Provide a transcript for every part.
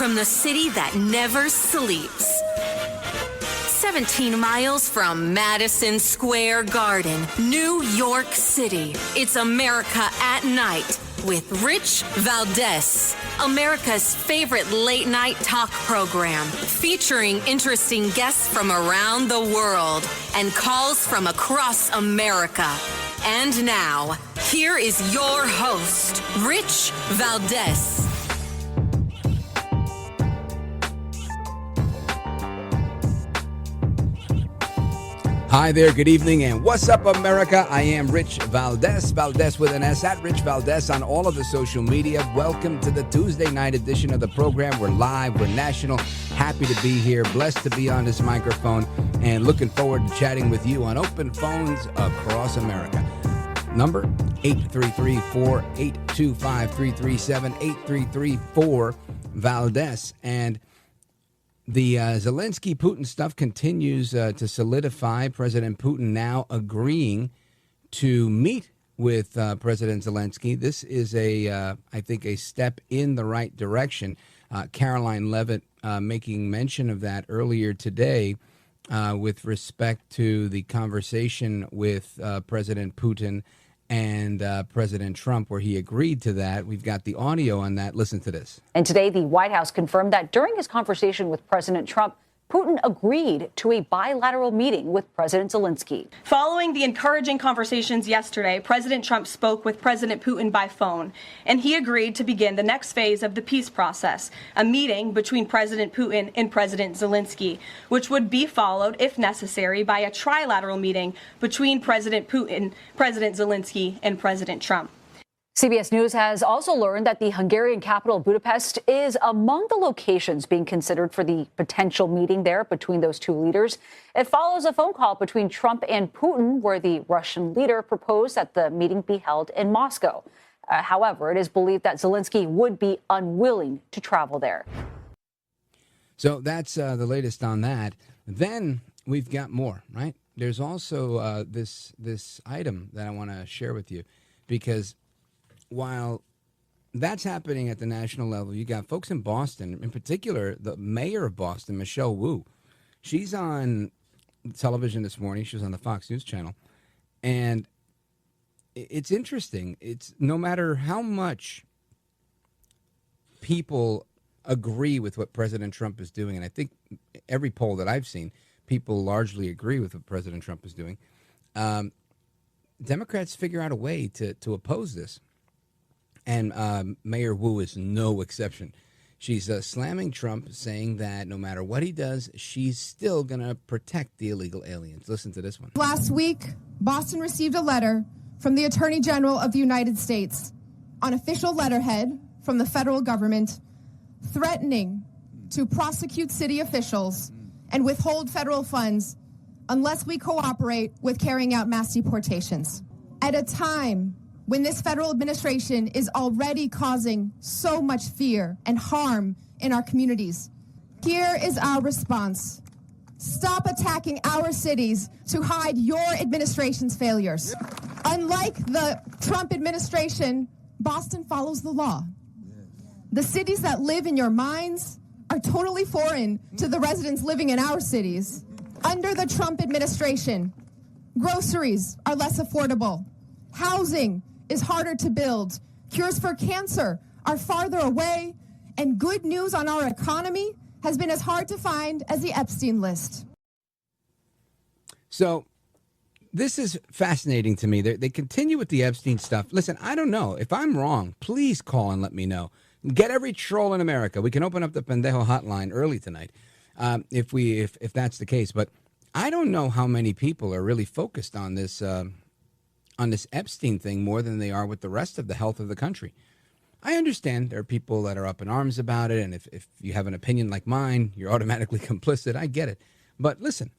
from the city that never sleeps. 17 miles from Madison Square Garden, New York City. It's America at Night with Rich Valdez, America's favorite late-night talk program, featuring interesting guests from around the world and calls from across America. And now, here is your host, Rich Valdez. Hi there, good evening, and what's up, America? I am Rich Valdez, Valdez with an S, at Rich Valdez on all of the social media. Welcome to the Tuesday night edition of the program. We're live, we're national. Happy to be here, blessed to be on this microphone, and looking forward to chatting with you on open phones across America. Number 833-482-5337, 833-4-Valdez. And the Zelensky-Putin stuff continues to solidify. President Putin now agreeing to meet with President Zelensky. This is I think, a step in the right direction. Caroline Levitt making mention of that earlier today with respect to the conversation with President Putin and President Trump, where he agreed to that. We've got the audio on that. Listen to this. And today, the White House confirmed that during his conversation with President Trump, Putin agreed to a bilateral meeting with President Zelensky. Following the encouraging conversations yesterday, President Trump spoke with President Putin by phone, and he agreed to begin the next phase of the peace process, a meeting between President Putin and President Zelensky, which would be followed, if necessary, by a trilateral meeting between President Putin, President Zelensky, and President Trump. CBS News has also learned that the Hungarian capital, Budapest, is among the locations being considered for the potential meeting there between those two leaders. It follows a phone call between Trump and Putin, where the Russian leader proposed that the meeting be held in Moscow. However, it is believed that Zelensky would be unwilling to travel there. So that's the latest on that. Then we've got more, right? There's also this item that I want to share with you, because while that's happening at the national level, you got folks in Boston, in particular, the mayor of Boston, Michelle Wu. She's on television this morning. She was on the Fox News channel. And it's interesting. It's no matter how much people agree with what President Trump is doing, and I think every poll that I've seen, people largely agree with what President Trump is doing, Democrats figure out a way to oppose this. And Mayor Wu is no exception. She's slamming Trump, saying that no matter what he does, she's still going to protect the illegal aliens. Listen to this one. Last week, Boston received a letter from the Attorney General of the United States on official letterhead from the federal government threatening to prosecute city officials and withhold federal funds unless we cooperate with carrying out mass deportations. At a time when this federal administration is already causing so much fear and harm in our communities, here is our response. Stop attacking our cities to hide your administration's failures. Unlike the Trump administration, Boston follows the law. The cities that live in your minds are totally foreign to the residents living in our cities. Under the Trump administration, groceries are less affordable. Housing is harder to build. Cures for cancer are farther away. And good news on our economy has been as hard to find as the Epstein list. So this is fascinating to me. They continue with the Epstein stuff. Listen, I don't know. If I'm wrong, please call and let me know. Get every troll in America. We can open up the Pendejo hotline early tonight if that's the case. But I don't know how many people are really focused on this Epstein thing more than they are with the rest of the health of the country. I understand there are people that are up in arms about it, and if you have an opinion like mine, you're automatically complicit. I get it. But listen,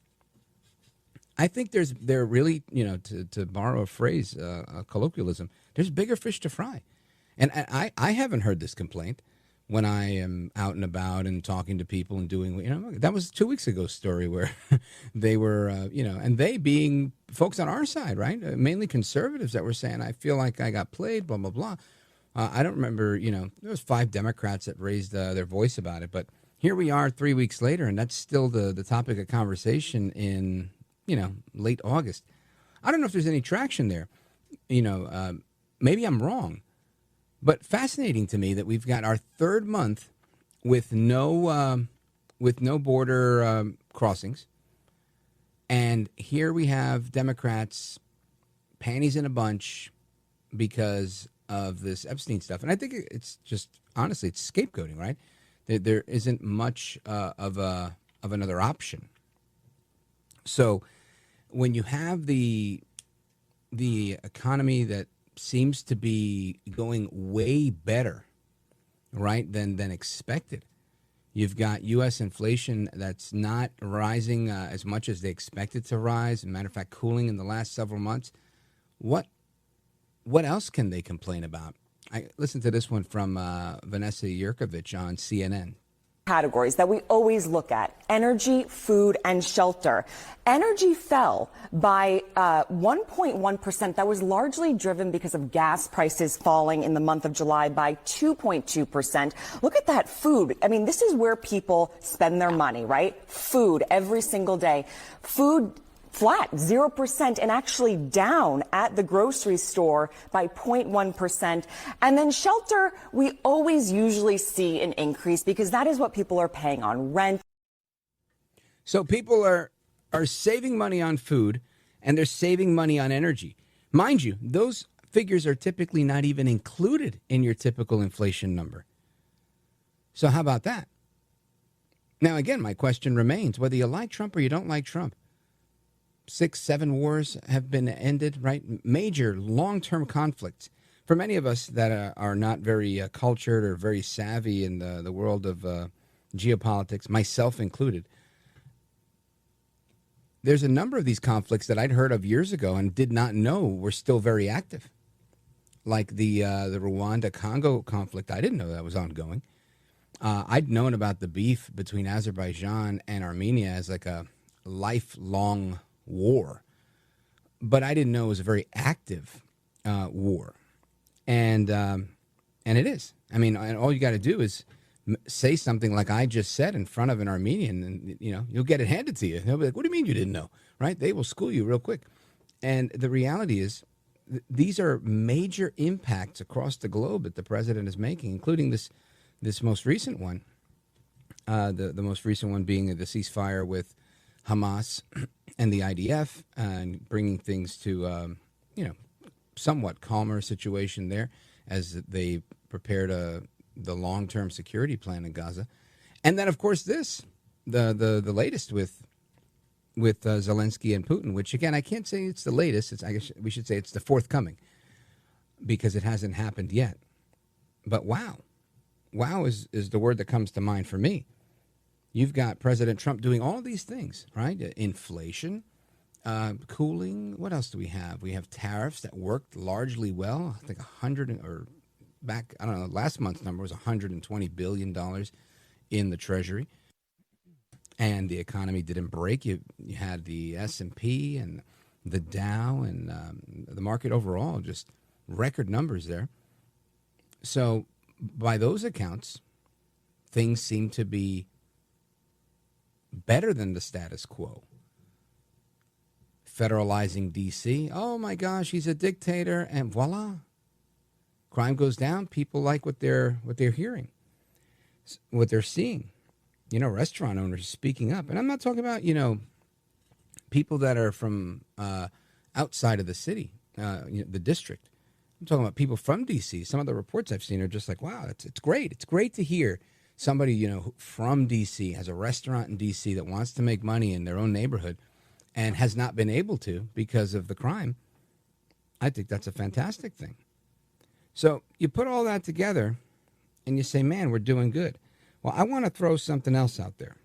I think there really, to borrow a phrase, a colloquialism, there's bigger fish to fry. And I haven't heard this complaint when I am out and about and talking to people and doing, that was 2 weeks ago's story where they were, and they being folks on our side, right? Mainly conservatives that were saying, I feel like I got played, blah, blah, blah. I don't remember, there was 5 Democrats that raised their voice about it, but here we are 3 weeks later, and that's still the topic of conversation in, late August. I don't know if there's any traction there. Maybe I'm wrong, but fascinating to me that we've got our 3rd month with no border crossings, and here we have Democrats panties in a bunch because of this Epstein stuff. And I think it's just, honestly, it's scapegoating, right? There isn't much of another option. So when you have the economy that seems to be going way better, right, than expected, you've got U.S. inflation that's not rising as much as they expected to rise. As a matter of fact, cooling in the last several months. What else can they complain about? I listened to this one from Vanessa Yurkovich on CNN. Categories that we always look at: energy, food, and shelter. Energy fell by 1.1%. That was largely driven because of gas prices falling in the month of July by 2.2%. Look at that food. I mean, this is where people spend their money, right? Food every single day. Food flat, 0%, and actually down at the grocery store by 0.1%. And then shelter, we always usually see an increase because that is what people are paying on rent. So people are saving money on food, and they're saving money on energy. Mind you, those figures are typically not even included in your typical inflation number. So how about that? Now, again, my question remains, whether you like Trump or you don't like Trump. 6, 7 wars have been ended, right? Major long-term conflicts. For many of us that are not very cultured or very savvy in the world of geopolitics, myself included, there's a number of these conflicts that I'd heard of years ago and did not know were still very active. Like the Rwanda-Congo conflict, I didn't know that was ongoing. I'd known about the beef between Azerbaijan and Armenia as like a lifelong war, but I didn't know it was a very active war, and it is. I mean, and all you got to do is say something like I just said in front of an Armenian, and you'll get it handed to you. They'll be like, "What do you mean you didn't know?" Right? They will school you real quick. And the reality is, these are major impacts across the globe that the president is making, including this most recent one. The most recent one being the ceasefire with Hamas and the IDF, and bringing things to, somewhat calmer situation there as they prepared the long-term security plan in Gaza. And then, of course, the latest with Zelensky and Putin, which, again, I can't say it's the latest. I guess we should say it's the forthcoming, because it hasn't happened yet. But wow is the word that comes to mind for me. You've got President Trump doing all these things, right? Inflation, cooling. What else do we have? We have tariffs that worked largely well. I think last month's number was $120 billion in the Treasury. And the economy didn't break. You had the S&P and the Dow and the market overall, just record numbers there. So by those accounts, things seem to be better than the status quo. Federalizing D.C. Oh my gosh, he's a dictator, and voila, crime goes down. People like what they're hearing, what they're seeing. Restaurant owners speaking up, and I'm not talking about people that are from outside of the city, the district. I'm talking about people from D.C. Some of the reports I've seen are just like, wow, it's great. It's great to hear somebody, from D.C. has a restaurant in D.C. that wants to make money in their own neighborhood and has not been able to because of the crime. I think that's a fantastic thing. So you put all that together and you say, man, we're doing good. Well, I want to throw something else out there,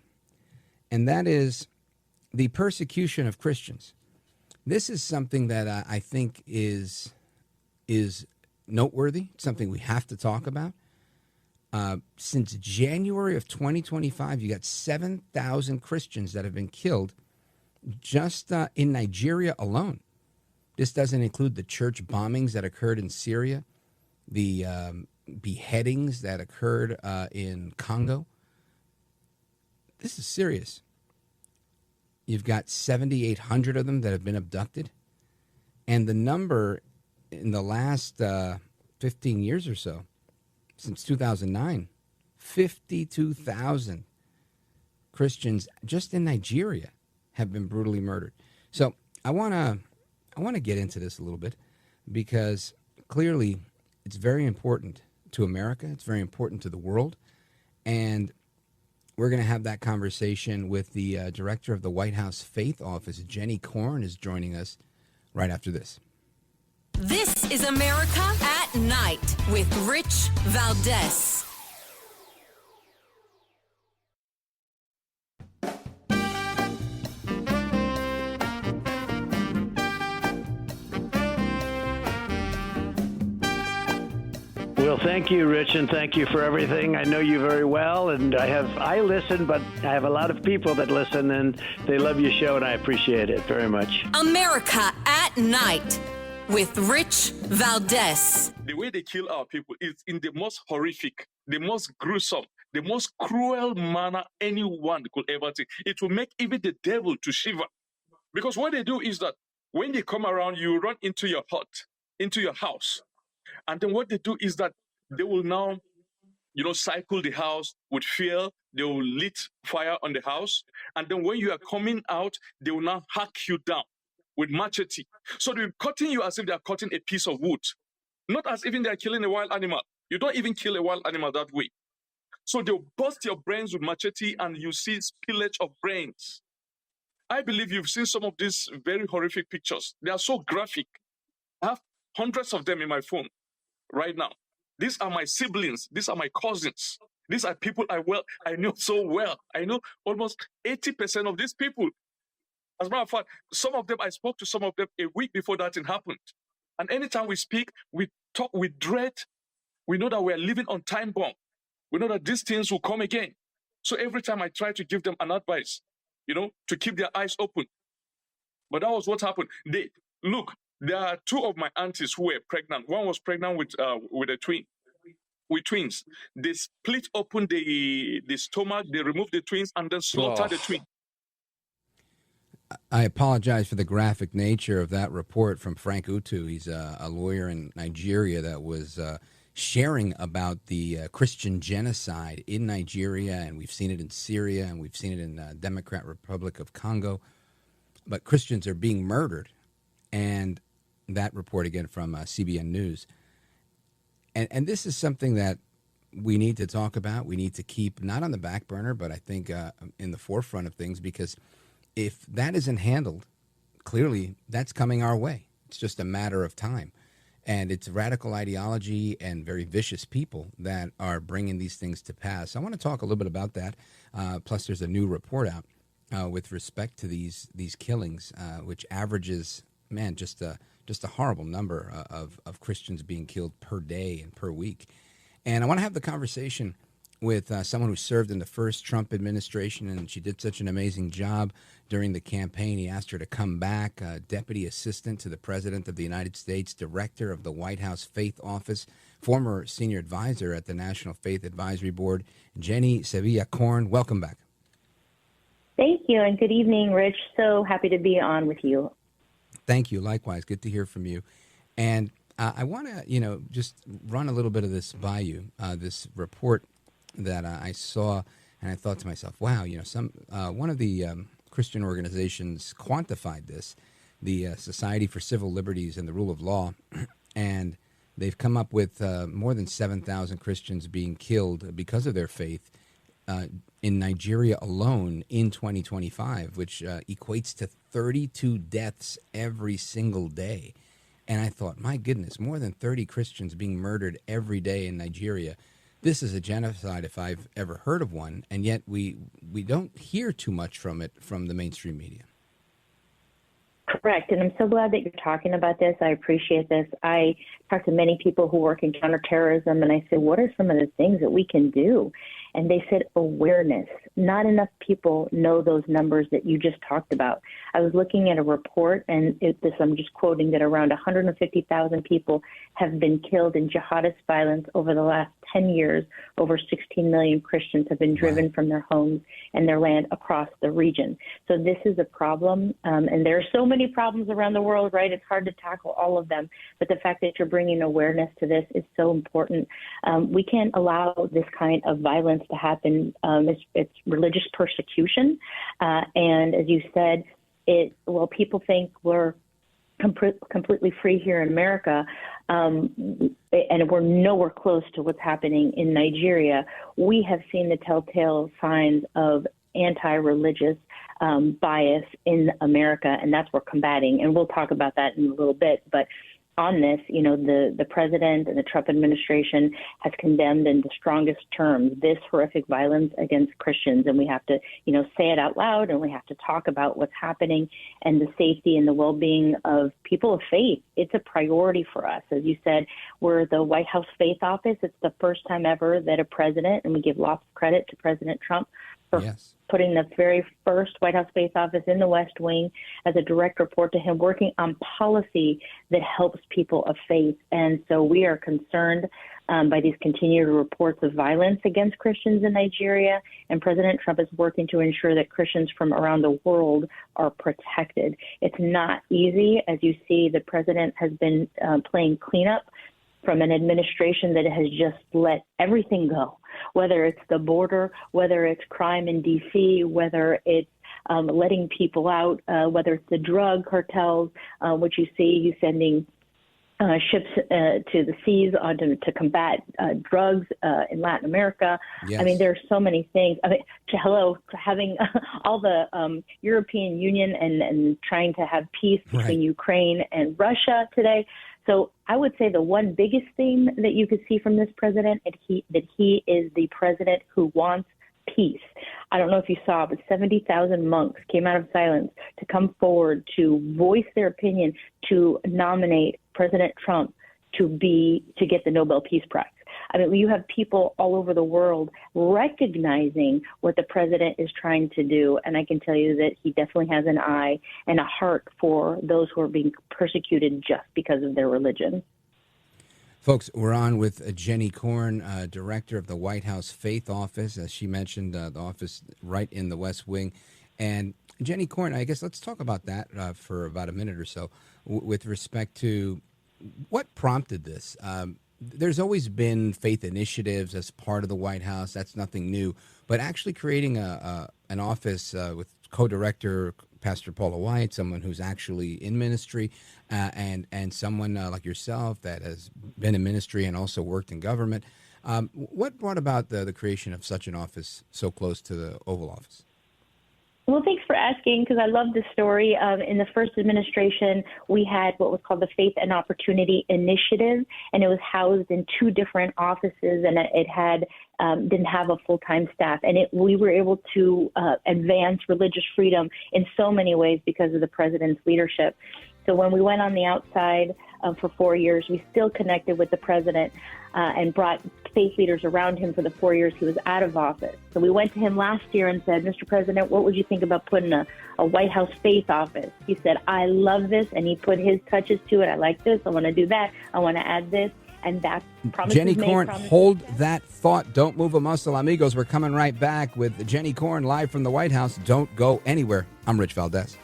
and that is the persecution of Christians. This is something that I think is noteworthy, something we have to talk about. Since January of 2025, you got 7,000 Christians that have been killed just in Nigeria alone. This doesn't include the church bombings that occurred in Syria, the beheadings that occurred in Congo. This is serious. You've got 7,800 of them that have been abducted. And the number in the last 15 years or so, since 2009, 52,000 Christians just in Nigeria have been brutally murdered. So I want to get into this a little bit because clearly it's very important to America. It's very important to the world. And we're going to have that conversation with the director of the White House Faith Office. Jenny Korn is joining us right after this. This is America at Night with Rich Valdez. Well, thank you, Rich, and thank you for everything. I know you very well, and I listen, but I have a lot of people that listen, and they love your show, and I appreciate it very much. America at Night with Rich Valdez. The way they kill our people is in the most horrific, the most gruesome, the most cruel manner anyone could ever think. It will make even the devil to shiver. Because what they do is that when they come around, you run into your hut, into your house. And then what they do is that they will now, cycle the house with fear. They will lit fire on the house. And then when you are coming out, they will now hack you down with machete. So they're cutting you as if they are cutting a piece of wood. Not as if they are killing a wild animal. You don't even kill a wild animal that way. So they'll bust your brains with machete and you see spillage of brains. I believe you've seen some of these very horrific pictures. They are so graphic. I have hundreds of them in my phone right now. These are my siblings. These are my cousins. These are people I know so well. I know almost 80% of these people. As a matter of fact, some of them, I spoke to some of them a week before that thing happened. And anytime we speak, we talk with dread. We know that we're living on time bomb. We know that these things will come again. So every time I try to give them an advice, to keep their eyes open. But that was what happened. There are two of my aunties who were pregnant. One was pregnant with twins. They split open the stomach, they removed the twins, and then slaughtered the twins. I apologize for the graphic nature of that report from Frank Utu. He's a lawyer in Nigeria that was sharing about the Christian genocide in Nigeria, and we've seen it in Syria, and we've seen it in the Democratic Republic of Congo. But Christians are being murdered, and that report again from CBN News. And this is something that we need to talk about. We need to keep not on the back burner, but I think in the forefront of things, because if that isn't handled, clearly that's coming our way. It's just a matter of time. And it's radical ideology and very vicious people that are bringing these things to pass. I want to talk a little bit about that. Plus, there's a new report out with respect to these killings, which averages, just a horrible number of Christians being killed per day and per week. And I want to have the conversation with someone who served in the first Trump administration, and she did such an amazing job during the campaign. He asked her to come back, Deputy Assistant to the President of the United States, Director of the White House Faith Office, former Senior Advisor at the National Faith Advisory Board, Jenny Korn. Welcome back. Thank you, and good evening, Rich. So happy to be on with you. Thank you. Likewise. Good to hear from you. And I want to, just run a little bit of this by you, this report that I saw, and I thought to myself, wow, one of the Christian organizations quantified this, the Society for Civil Liberties and the Rule of Law, and they've come up with more than 7,000 Christians being killed because of their faith in Nigeria alone in 2025, which equates to 32 deaths every single day. And I thought, my goodness, more than 30 Christians being murdered every day in Nigeria. This is a genocide if I've ever heard of one, and yet we don't hear too much from it from the mainstream media. Correct, and I'm so glad that you're talking about this. I appreciate this. I talk to many people who work in counterterrorism, and I say, what are some of the things that we can do? And they said awareness. Not enough people know those numbers that you just talked about. I was looking at a report, and I'm just quoting, that around 150,000 people have been killed in jihadist violence over the last 10 years. Over 16 million Christians have been driven from their homes and their land across the region. So this is a problem, and there are so many problems around the world, right? It's hard to tackle all of them, but the fact that you're bringing awareness to this is so important. We can't allow this kind of violence to happen. It's religious persecution, and as you said, people think we're completely free here in America, and we're nowhere close to what's happening in Nigeria. We have seen the telltale signs of anti-religious bias in America, and that's what we're combating. And we'll talk about that in a little bit. But on this, the president and the Trump administration has condemned in the strongest terms this horrific violence against Christians. And we have to, say it out loud, and we have to talk about what's happening and the safety and the well-being of people of faith. It's a priority for us. As you said, we're the White House Faith Office. It's the first time ever that a president, and we give lots of credit to President Trump for putting the very first White House Faith Office in the West Wing as a direct report to him, working on policy that helps people of faith. And so we are concerned by these continued reports of violence against Christians in Nigeria, and President Trump is working to ensure that Christians from around the world are protected. It's not easy. As you see, the president has been playing cleanup from an administration that has just let everything go, whether it's the border, whether it's crime in D.C., whether it's letting people out, whether it's the drug cartels, which you see, you sending ships to the seas to combat drugs in Latin America. Yes. I mean, there are so many things. I mean, having all the European Union and trying to have peace between Ukraine and Russia today. So I would say the one biggest theme that you could see from this president is that he is the president who wants peace. I don't know if you saw, but 70,000 monks came out of silence to come forward to voice their opinion to nominate President Trump to get the Nobel Peace Prize. I mean, you have people all over the world recognizing what the president is trying to do, and I can tell you that he definitely has an eye and a heart for those who are being persecuted just because of their religion. Folks, we're on with Jenny Korn, director of the White House Faith Office. As she mentioned, the office right in the West Wing. And Jenny Korn, I guess let's talk about that for about a minute or so with respect to what prompted this. There's always been faith initiatives as part of the White House. That's nothing new. But actually creating an office with co-director Pastor Paula White, someone who's actually in ministry, and someone like yourself that has been in ministry and also worked in government. What brought about the creation of such an office so close to the Oval Office? Well, thanks for asking, because I love this story. In the first administration, we had what was called the Faith and Opportunity Initiative, and it was housed in two different offices, and it had didn't have a full-time staff. And we were able to advance religious freedom in so many ways because of the president's leadership. So when we went on the outside for 4 years, we still connected with the president and brought faith leaders around him for the 4 years he was out of office. So we went to him last year and said, Mr. President, what would you think about putting a White House Faith Office? He said, I love this, and he put his touches to it. I like this. I want to do that. I want to add this. And that's promises Jenny made, Korn, promises hold kept. that thought. Don't move a muscle, amigos. We're coming right back with Jenny Korn live from the White House. Don't go anywhere. I'm Rich Valdez.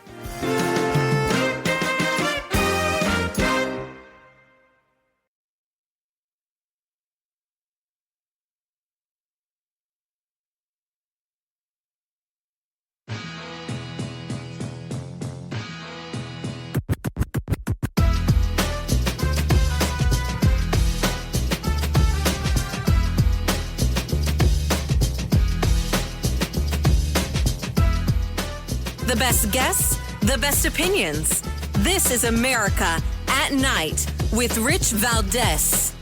The best guests, the best opinions. This is America at Night with Rich Valdez.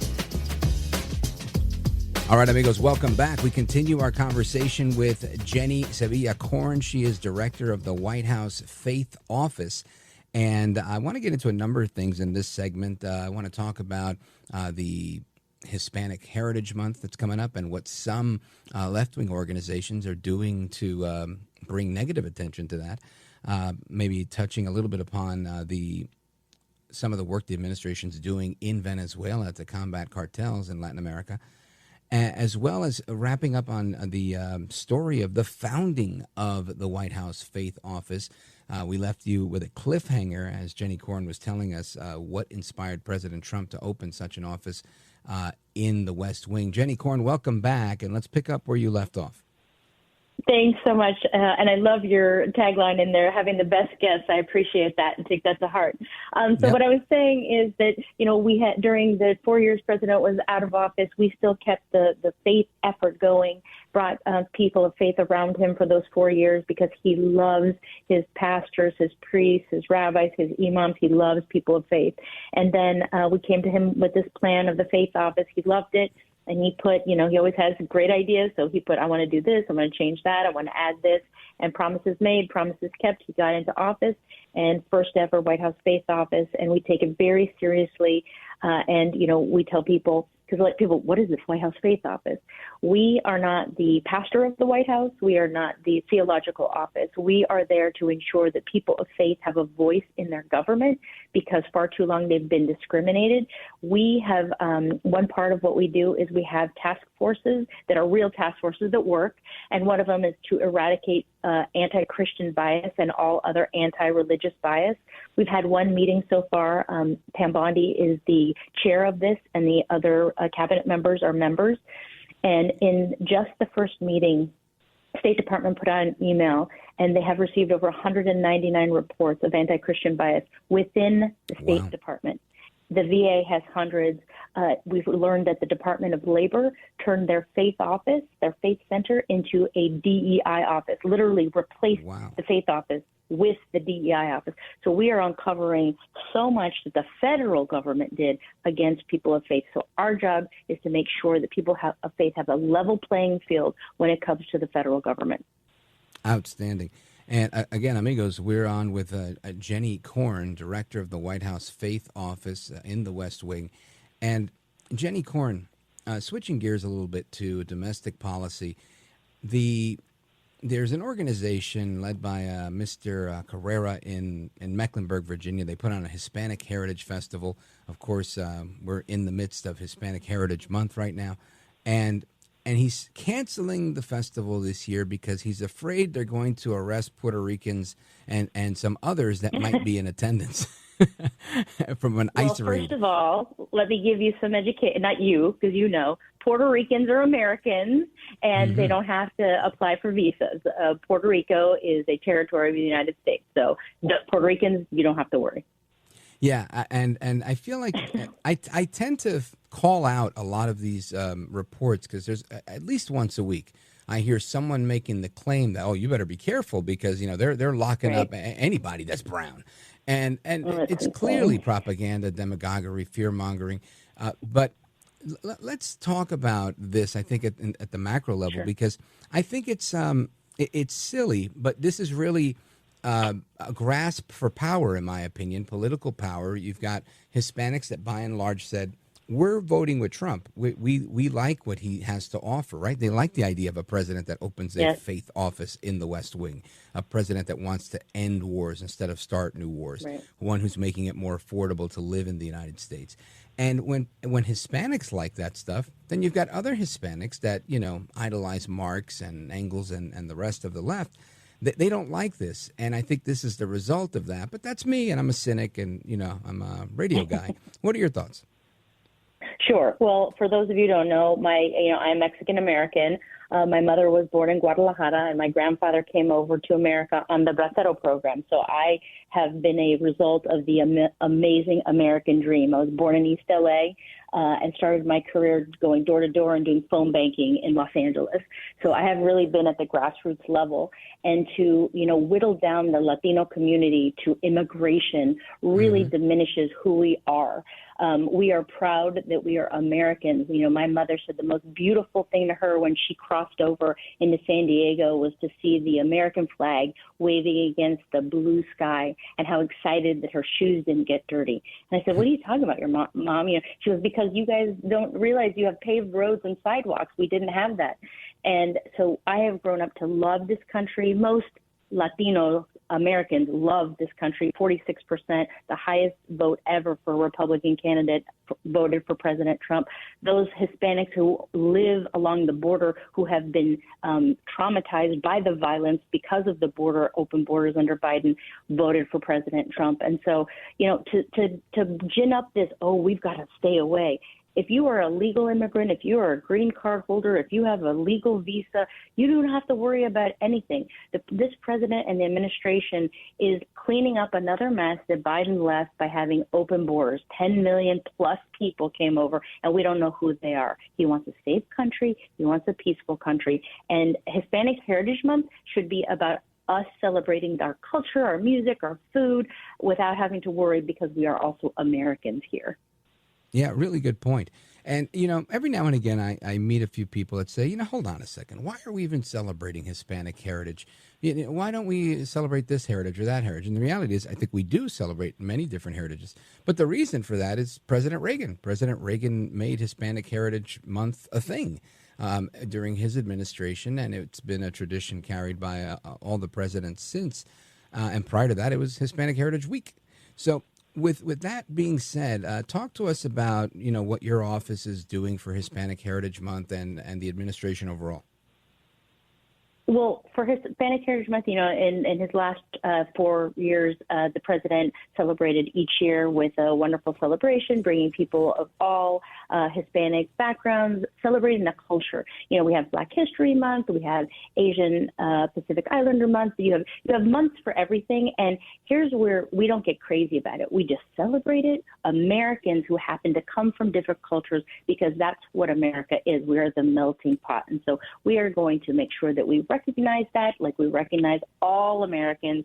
All right, amigos, welcome back. We continue our conversation with Jenny Korn. She is director of the White House Faith Office. And I want to get into a number of things in this segment. I want to talk about the Hispanic Heritage Month that's coming up and what some left-wing organizations are doing to bring negative attention to that. Maybe touching a little bit upon some of the work the administration's doing in Venezuela to combat cartels in Latin America, as well as wrapping up on the story of the founding of the White House Faith Office. We left you with a cliffhanger as Jenny Korn was telling us what inspired President Trump to open such an office in the West Wing. Jenny Korn, welcome back, and let's pick up where you left off. Thanks so much. And I love your tagline in there, having the best guests. I appreciate that and take that to heart. What I was saying is that, we had during the 4 years President was out of office, we still kept the faith effort going, brought people of faith around him for those 4 years because he loves his pastors, his priests, his rabbis, his imams. He loves people of faith. And then we came to him with this plan of the faith office. He loved it. And he put, he always has great ideas. So he put, I want to do this. I want to change that. I want to add this. And promises made, promises kept. He got into office and first ever White House Faith Office. And we take it very seriously. We tell people, because what is this White House Faith Office? We are not the pastor of the White House. We are not the theological office. We are there to ensure that people of faith have a voice in their government because far too long they've been discriminated. We have one part of what we do is we have task forces that are real task forces that work. And one of them is to eradicate anti-Christian bias and all other anti-religious bias. We've had one meeting so far. Mamdani is the chair of this, and the other cabinet members are members. And in just the first meeting, State Department put out an email, and they have received over 199 reports of anti-Christian bias within the State Department. The VA has hundreds. We've learned that the Department of Labor turned their faith office, their faith center, into a DEI office, literally replaced the faith office with the DEI office. So we are uncovering so much that the federal government did against people of faith. So our job is to make sure that people of faith have a level playing field when it comes to the federal government. Outstanding. And again, amigos, we're on with Jenny Korn, director of the White House Faith Office in the West Wing. And Jenny Korn, switching gears a little bit to domestic policy, there's an organization led by Mr. Carrera in Mecklenburg, Virginia. They put on a Hispanic Heritage Festival. Of course, we're in the midst of Hispanic Heritage Month right now. And he's canceling the festival this year because he's afraid they're going to arrest Puerto Ricans and some others that might be in attendance from an ICE raid. First of all, let me give you some education. Not you, because Puerto Ricans are Americans, and they don't have to apply for visas. Puerto Rico is a territory of the United States, so Puerto Ricans, you don't have to worry. Yeah, and I feel like I tend to call out a lot of these reports because there's at least once a week I hear someone making the claim that, you better be careful because they're locking up anybody that's brown, and it's clearly propaganda, demagoguery, fear mongering, but. Let's talk about this, I think, at the macro level, because I think it's silly, but this is really a grasp for power, in my opinion, political power. You've got Hispanics that, by and large, said, we're voting with Trump. We like what he has to offer, right? They like the idea of a president that opens a faith office in the West Wing, a president that wants to end wars instead of start new wars, one who's making it more affordable to live in the United States. And when Hispanics like that stuff, then you've got other Hispanics that, idolize Marx and Engels and the rest of the left. They don't like this. And I think this is the result of that. But that's me, and I'm a cynic, and, I'm a radio guy. What are your thoughts? Sure. Well, for those of you who don't know, I'm Mexican American. My mother was born in Guadalajara, and my grandfather came over to America on the Bracero program. So I have been a result of the amazing American dream. I was born in East LA and started my career going door to door and doing phone banking in Los Angeles. So I have really been at the grassroots level. And to, whittle down the Latino community to immigration really diminishes who we are. We are proud that we are Americans. My mother said the most beautiful thing to her when she crossed over into San Diego was to see the American flag waving against the blue sky and how excited that her shoes didn't get dirty. And I said, what are you talking about, your mom? She goes, because because you guys don't realize you have paved roads and sidewalks. We didn't have that. And so I have grown up to love this country. Most Latino Americans love this country. 46%, the highest vote ever for a Republican candidate, voted for President Trump. Those Hispanics who live along the border, who have been traumatized by the violence because of the border, open borders under Biden, voted for President Trump. And so, you know, to gin up this, oh, we've got to stay away. If you are a legal immigrant, if you are a green card holder, if you have a legal visa, you don't have to worry about anything. This president and the administration is cleaning up another mess that Biden left by having open borders. 10 million plus people came over, and we don't know who they are. He wants a safe country. He wants a peaceful country. And Hispanic Heritage Month should be about us celebrating our culture, our music, our food, without having to worry because we are also Americans here. Yeah, really good point. And, you know, every now and again, I meet a few people that say, you know, hold on a second. Why are we even celebrating Hispanic heritage? You know, why don't we celebrate this heritage or that heritage? And the reality is, I think we do celebrate many different heritages. But the reason for that is President Reagan. President Reagan made Hispanic Heritage Month a thing during his administration, and it's been a tradition carried by all the presidents since. And prior to that, it was Hispanic Heritage Week. So with that being said, talk to us about, you know, what your office is doing for Hispanic Heritage Month and the administration overall. Well, for Hispanic Heritage Month, you know, in his last 4 years, the president celebrated each year with a wonderful celebration, bringing people of all Hispanic backgrounds, celebrating the culture. You know, we have Black History Month, we have Asian Pacific Islander Month. You have months for everything, and here's where we don't get crazy about it. We just celebrate it. Americans who happen to come from different cultures, because that's what America is. We are the melting pot, and so we are going to make sure that we recognize that, like we recognize all Americans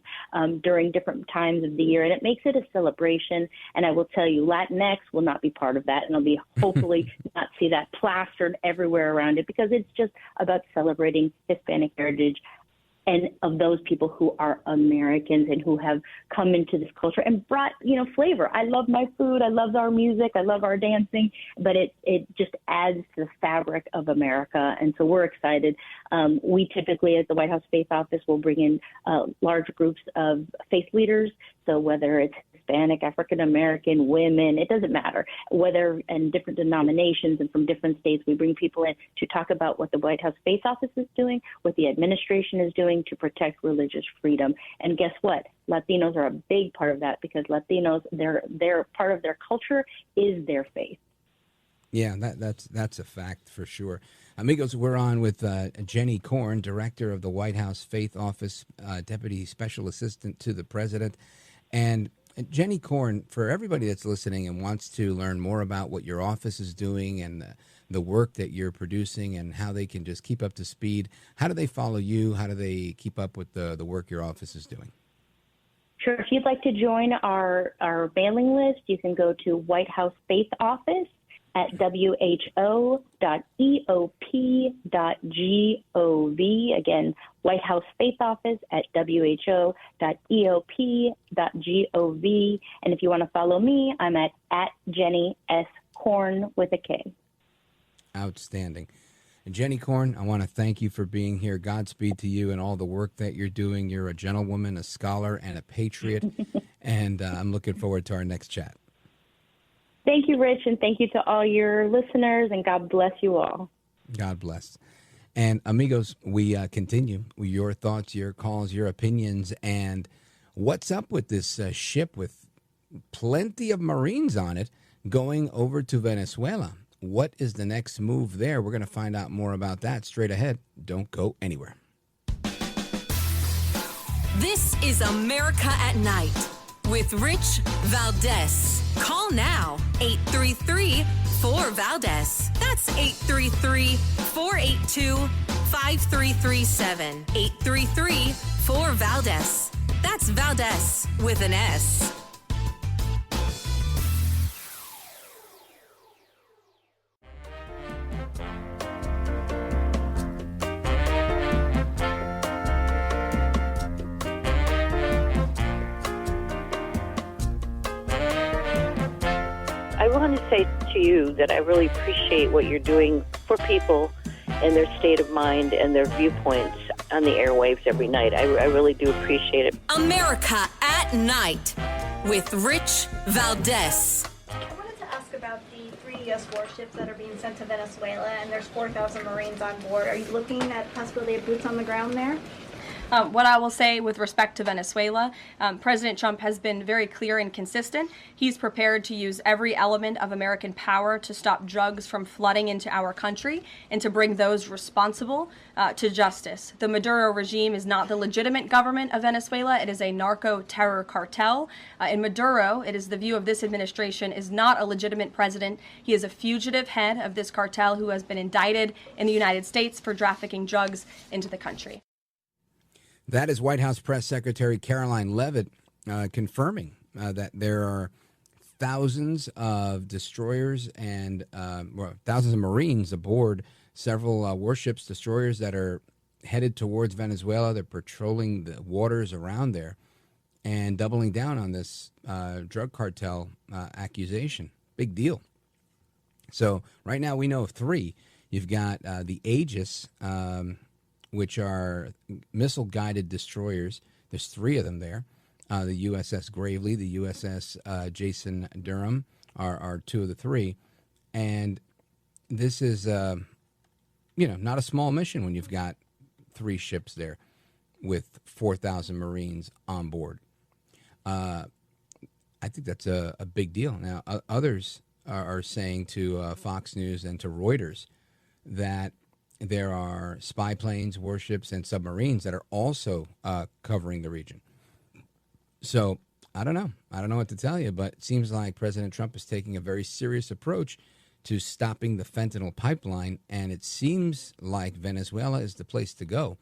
during different times of the year, and it makes it a celebration. And I will tell you, Latinx will not be part of that, and I'll be hopefully not see that plastered everywhere around it, because it's just about celebrating Hispanic heritage and of those people who are Americans and who have come into this culture and brought, you know, flavor. I love my food. I love our music. I love our dancing. But it just adds to the fabric of America. And so we're excited. We typically, at the White House Faith Office, will bring in large groups of faith leaders. So whether it's Hispanic, African American, women, it doesn't matter. Whether in different denominations and from different states, we bring people in to talk about what the White House Faith Office is doing, what the administration is doing to protect religious freedom. And guess what? Latinos are a big part of that, because Latinos, their part of their culture is their faith. Yeah, that's a fact for sure. Amigos, we're on with Jenny Korn, Director of the White House Faith Office, Deputy Special Assistant to the President. And Jenny Korn, for everybody that's listening and wants to learn more about what your office is doing and the work that you're producing and how they can just keep up to speed, how do they follow you? How do they keep up with the work your office is doing? Sure. If you'd like to join our mailing list, you can go to White House Faith Office at who.eop.gov. Again, White House Faith Office at who.eop.gov. And if you want to follow me, I'm at Jenny S. Korn with a K. Outstanding. And Jenny Korn, I want to thank you for being here. Godspeed to you and all the work that you're doing. You're a gentlewoman, a scholar, and a patriot. And I'm looking forward to our next chat. Thank you, Rich, and thank you to all your listeners, and God bless you all. God bless. And amigos, we continue with your thoughts, your calls, your opinions, and what's up with this ship with plenty of Marines on it going over to Venezuela. What is the next move there? We're going to find out more about that straight ahead. Don't go anywhere. This is America at Night with Rich Valdez. Call now, 833-4-VALDEZ. That's 833-482-5337. 833-4-VALDEZ. That's Valdez with an S. I will want to say to you that I really appreciate what you're doing for people and their state of mind and their viewpoints on the airwaves every night. I really do appreciate it. America at Night with Rich Valdez. I wanted to ask about the 3 U.S. warships that are being sent to Venezuela, and there's 4,000 Marines on board. Are you looking at possibility of boots on the ground there? What I will say with respect to Venezuela, President Trump has been very clear and consistent. He's prepared to use every element of American power to stop drugs from flooding into our country and to bring those responsible to justice. The Maduro regime is not the legitimate government of Venezuela. It is a narco-terror cartel. In Maduro, it is the view of this administration, is not a legitimate president. He is a fugitive head of this cartel who has been indicted in the United States for trafficking drugs into the country. That is White House Press Secretary Caroline Leavitt confirming that there are thousands of destroyers and thousands of Marines aboard several warships, destroyers that are headed towards Venezuela. They're patrolling the waters around there and doubling down on this drug cartel accusation. Big deal. So right now we know of 3. You've got the Aegis, which are missile-guided destroyers. There's 3 of them there. The USS Gravely, the USS Jason Durham are 2 of the 3. And this is, not a small mission when you've got 3 ships there with 4,000 Marines on board. I think that's a big deal. Now, others are saying to Fox News and to Reuters that there are spy planes, warships, and submarines that are also covering the region. So I don't know. I don't know what to tell you, but it seems like President Trump is taking a very serious approach to stopping the fentanyl pipeline, and it seems like Venezuela is the place to go.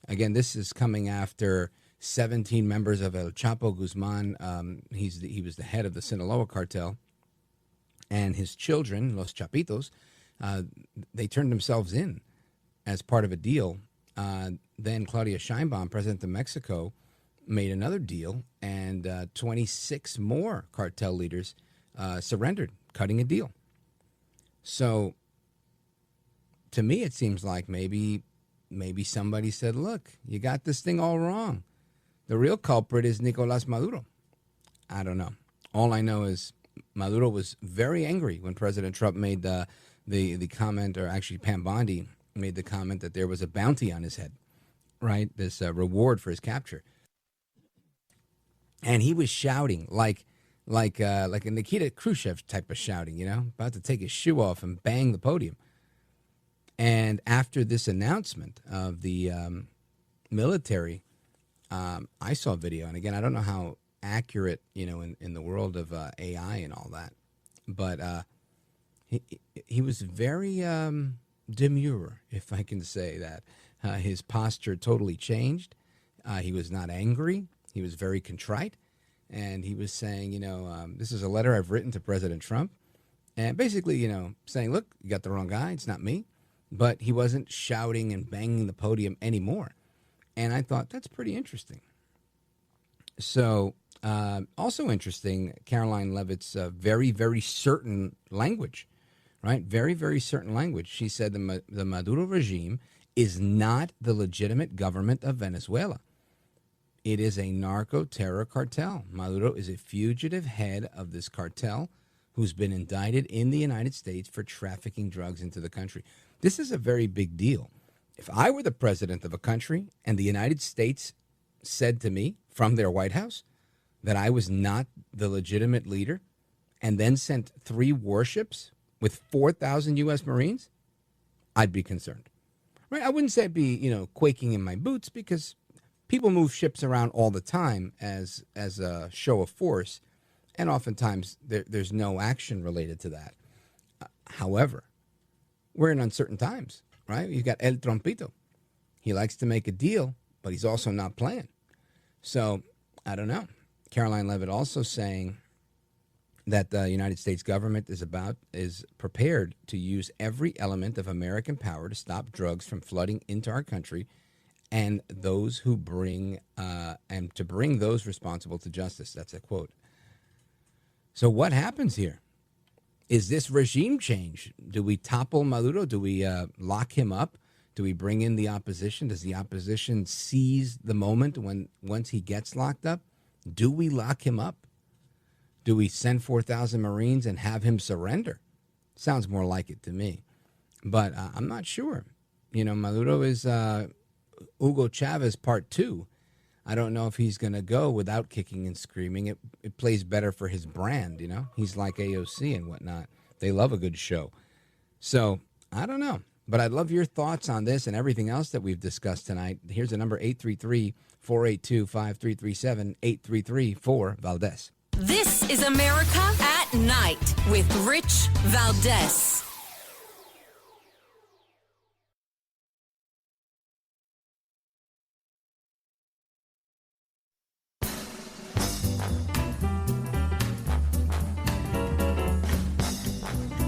Again, this is coming after 17 members of El Chapo Guzman. He was the head of the Sinaloa cartel, and his children, Los Chapitos, they turned themselves in as part of a deal. Then Claudia Sheinbaum, president of Mexico, made another deal, and 26 more cartel leaders surrendered, cutting a deal. So to me, it seems like maybe somebody said, look, you got this thing all wrong. The real culprit is Nicolas Maduro. I don't know. All I know is Maduro was very angry when President Trump made the comment, or actually Pam Bondi made the comment that there was a bounty on his head, right? This reward for his capture. And he was shouting like a Nikita Khrushchev type of shouting, about to take his shoe off and bang the podium. And after this announcement of the military, I saw a video. And again, I don't know how accurate, in the world of AI and all that. But he was very demure, if I can say that. His posture totally changed. He was not angry. He was very contrite. And he was saying, this is a letter I've written to President Trump. And basically, saying, look, you got the wrong guy. It's not me. But he wasn't shouting and banging the podium anymore. And I thought, that's pretty interesting. So, also interesting, Caroline Leavitt's very, very certain language. Right? Very, very certain language. She said the Maduro regime is not the legitimate government of Venezuela. It is a narco-terror cartel. Maduro is a fugitive head of this cartel who's been indicted in the United States for trafficking drugs into the country. This is a very big deal. If I were the president of a country and the United States said to me from their White House that I was not the legitimate leader and then sent 3 warships with 4,000 U.S. Marines, I'd be concerned. Right? I wouldn't say I'd be, quaking in my boots, because people move ships around all the time as a show of force, and oftentimes there's no action related to that. However, we're in uncertain times, right? You've got El Trompito. He likes to make a deal, but he's also not playing. So, I don't know. Caroline Leavitt also saying that the United States government is prepared to use every element of American power to stop drugs from flooding into our country, and those who bring those responsible to justice. That's a quote. So what happens here? is this regime change? Do we topple Maduro? Do we lock him up? Do we bring in the opposition? Does the opposition seize the moment once he gets locked up? Do we lock him up? Do we send 4,000 Marines and have him surrender? Sounds more like it to me. But I'm not sure. Maduro is Hugo Chavez Part 2. I don't know if he's going to go without kicking and screaming. It plays better for his brand, He's like AOC and whatnot. They love a good show. So, I don't know. But I'd love your thoughts on this and everything else that we've discussed tonight. Here's the number, 833-482-5337, 833-4-VALDEZ. This is America at Night with Rich Valdez.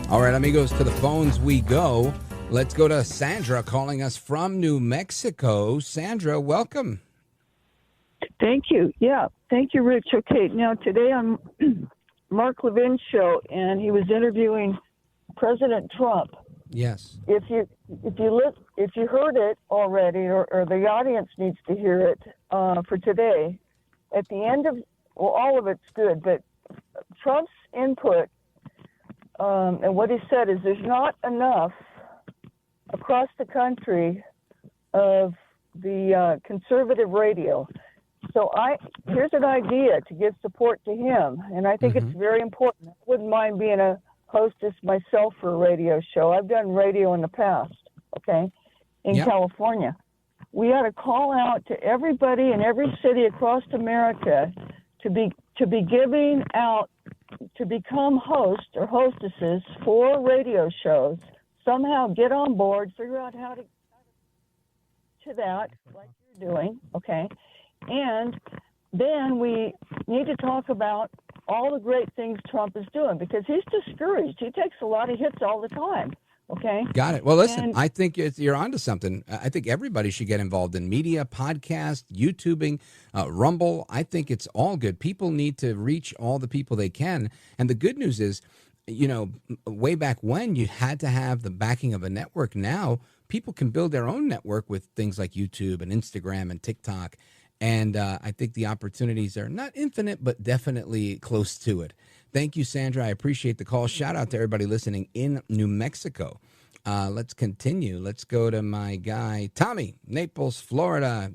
All right, amigos, to the phones we go. Let's go to Sandra calling us from New Mexico. Sandra, welcome. Thank you. Yeah, thank you, Rich. Okay, now today on Mark Levin's show, and he was interviewing President Trump. Yes. If you heard it already, or the audience needs to hear it for today, at the end of all of it's good, but Trump's input and what he said is there's not enough across the country of the conservative radio. So here's an idea to give support to him, and I think it's very important. I wouldn't mind being a hostess myself for a radio show. I've done radio in the past, okay, in California. We ought to call out to everybody in every city across America to be giving out to become hosts or hostesses for radio shows. Somehow get on board, figure out how to that, like you're doing, okay? And then we need to talk about all the great things Trump is doing, because he's discouraged. He takes a lot of hits all the time, okay? Got it. Well, listen, I think you're onto something. I think everybody should get involved in media, podcast, YouTubing, Rumble. I think it's all good. People need to reach all the people they can. And the good news is, way back when you had to have the backing of a network. Now people can build their own network with things like YouTube and Instagram and TikTok. And I think the opportunities are not infinite, but definitely close to it. Thank you, Sandra. I appreciate the call. Shout out to everybody listening in New Mexico. Let's continue. Let's go to my guy, Tommy, Naples, Florida.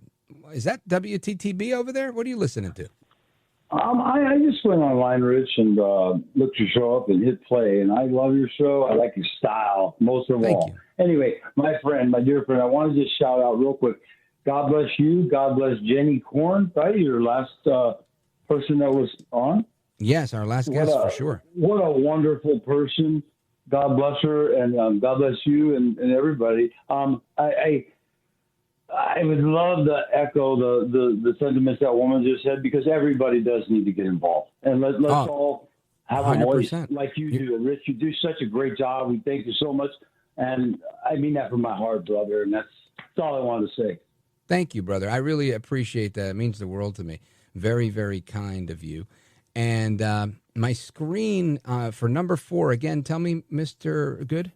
Is that WTTB over there? What are you listening to? I just went online, Rich, and looked your show up and hit play. And I love your show. I like your style, most of all. You. Anyway, my dear friend, I want to just shout out real quick. God bless you. God bless Jenny Korn, right? Your last person that was on. Yes, our last guest for sure. What a wonderful person. God bless her, and God bless you and everybody. I would love to echo the sentiments that woman just said, because everybody does need to get involved. And let's all have 100%. A voice like you do. And Rich, you do such a great job. We thank you so much. And I mean that from my heart, brother. And that's all I wanted to say. Thank you, brother. I really appreciate that. It means the world to me. Very, very kind of you. And my screen for number 4, again, tell me, Mr. Good.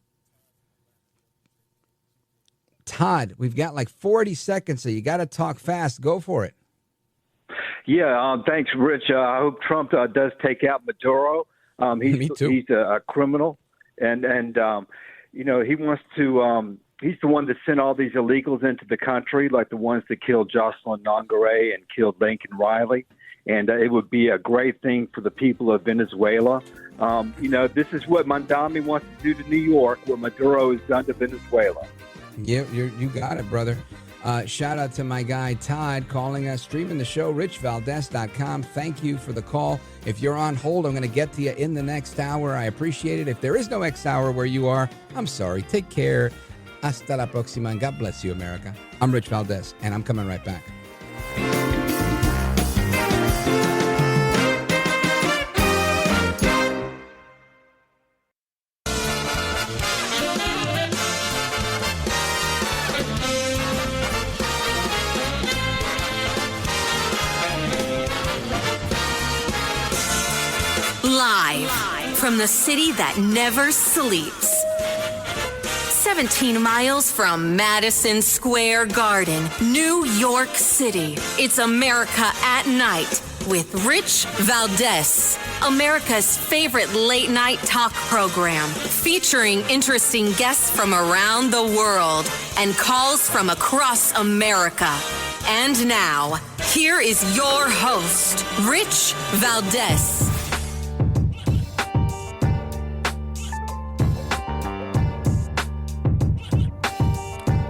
Todd, we've got like 40 seconds, so you got to talk fast. Go for it. Yeah, thanks, Rich. I hope Trump does take out Maduro. Me too. He's a criminal, and he wants to. He's the one that sent all these illegals into the country, like the ones that killed Jocelyn Nongare and killed Lincoln Riley. And it would be a great thing for the people of Venezuela. This is what Mamdani wants to do to New York, what Maduro has done to Venezuela. Yeah, you got it, brother. Shout out to my guy, Todd, calling us, streaming the show, richvaldez.com. Thank you for the call. If you're on hold, I'm going to get to you in the next hour. I appreciate it. If there is no next hour where you are, I'm sorry. Take care. Hasta la próxima, and God bless you, America. I'm Rich Valdez, and I'm coming right back. Live from the city that never sleeps. 17 miles from Madison Square Garden, New York City. It's America at Night with Rich Valdez, America's favorite late night talk program, featuring interesting guests from around the world and calls from across America. And now, here is your host, Rich Valdez.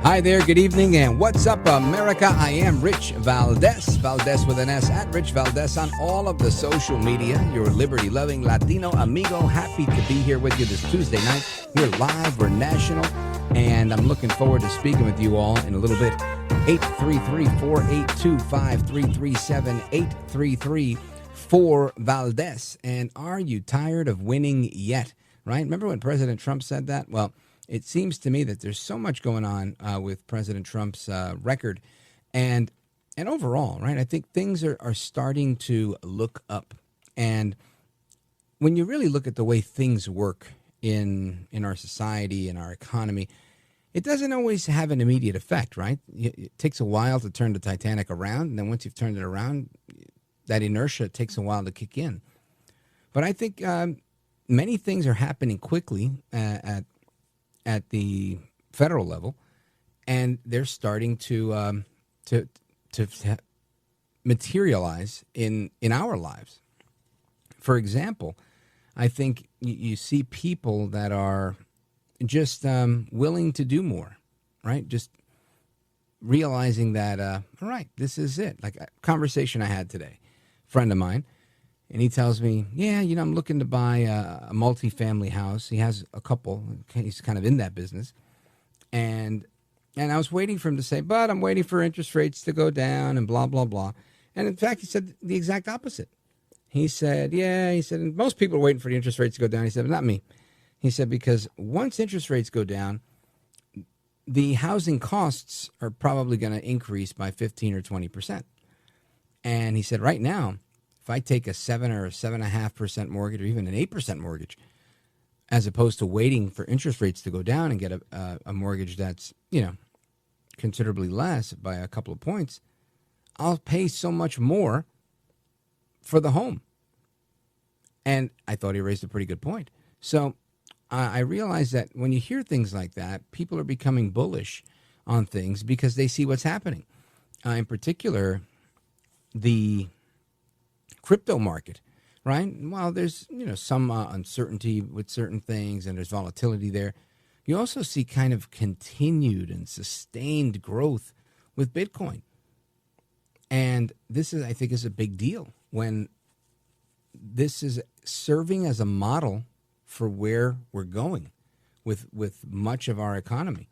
Hi there, good evening, and what's up, America? I am Rich Valdez, Valdez with an S, at Rich Valdez on all of the social media. Your liberty-loving Latino amigo, happy to be here with you this Tuesday night. We're live, we're national, and I'm looking forward to speaking with you all in a little bit. 833-482-5337, 833-4Valdez. And are you tired of winning yet? Right? Remember when President Trump said that? Well, it seems to me that there's so much going on with President Trump's record and overall, right? I think things are starting to look up. And when you really look at the way things work in our society, in our economy, it doesn't always have an immediate effect, right? It takes a while to turn the Titanic around. And then once you've turned it around, that inertia takes a while to kick in. But I think many things are happening quickly at the federal level, and they're starting to materialize in our lives. For example, I think you see people that are just willing to do more, right? Just realizing that, all right, this is it. Like a conversation I had today, a friend of mine, and he tells me, yeah, I'm looking to buy a multi-family house. He has a couple. He's kind of in that business. And I was waiting for him to say, but I'm waiting for interest rates to go down and blah, blah, blah. And in fact, he said the exact opposite. He said, and most people are waiting for the interest rates to go down. He said, not me. He said, because once interest rates go down, the housing costs are probably going to increase by 15 or 20%. And he said, right now, if I take a 7 or 7.5% mortgage or even an 8% mortgage, as opposed to waiting for interest rates to go down and get a mortgage that's, considerably less by a couple of points, I'll pay so much more for the home. And I thought he raised a pretty good point. So I realized that when you hear things like that, people are becoming bullish on things because they see what's happening. In particular, the crypto market, right? While there's, some uncertainty with certain things and there's volatility there, you also see kind of continued and sustained growth with Bitcoin. And this is, I think, is a big deal when this is serving as a model for where we're going with much of our economy.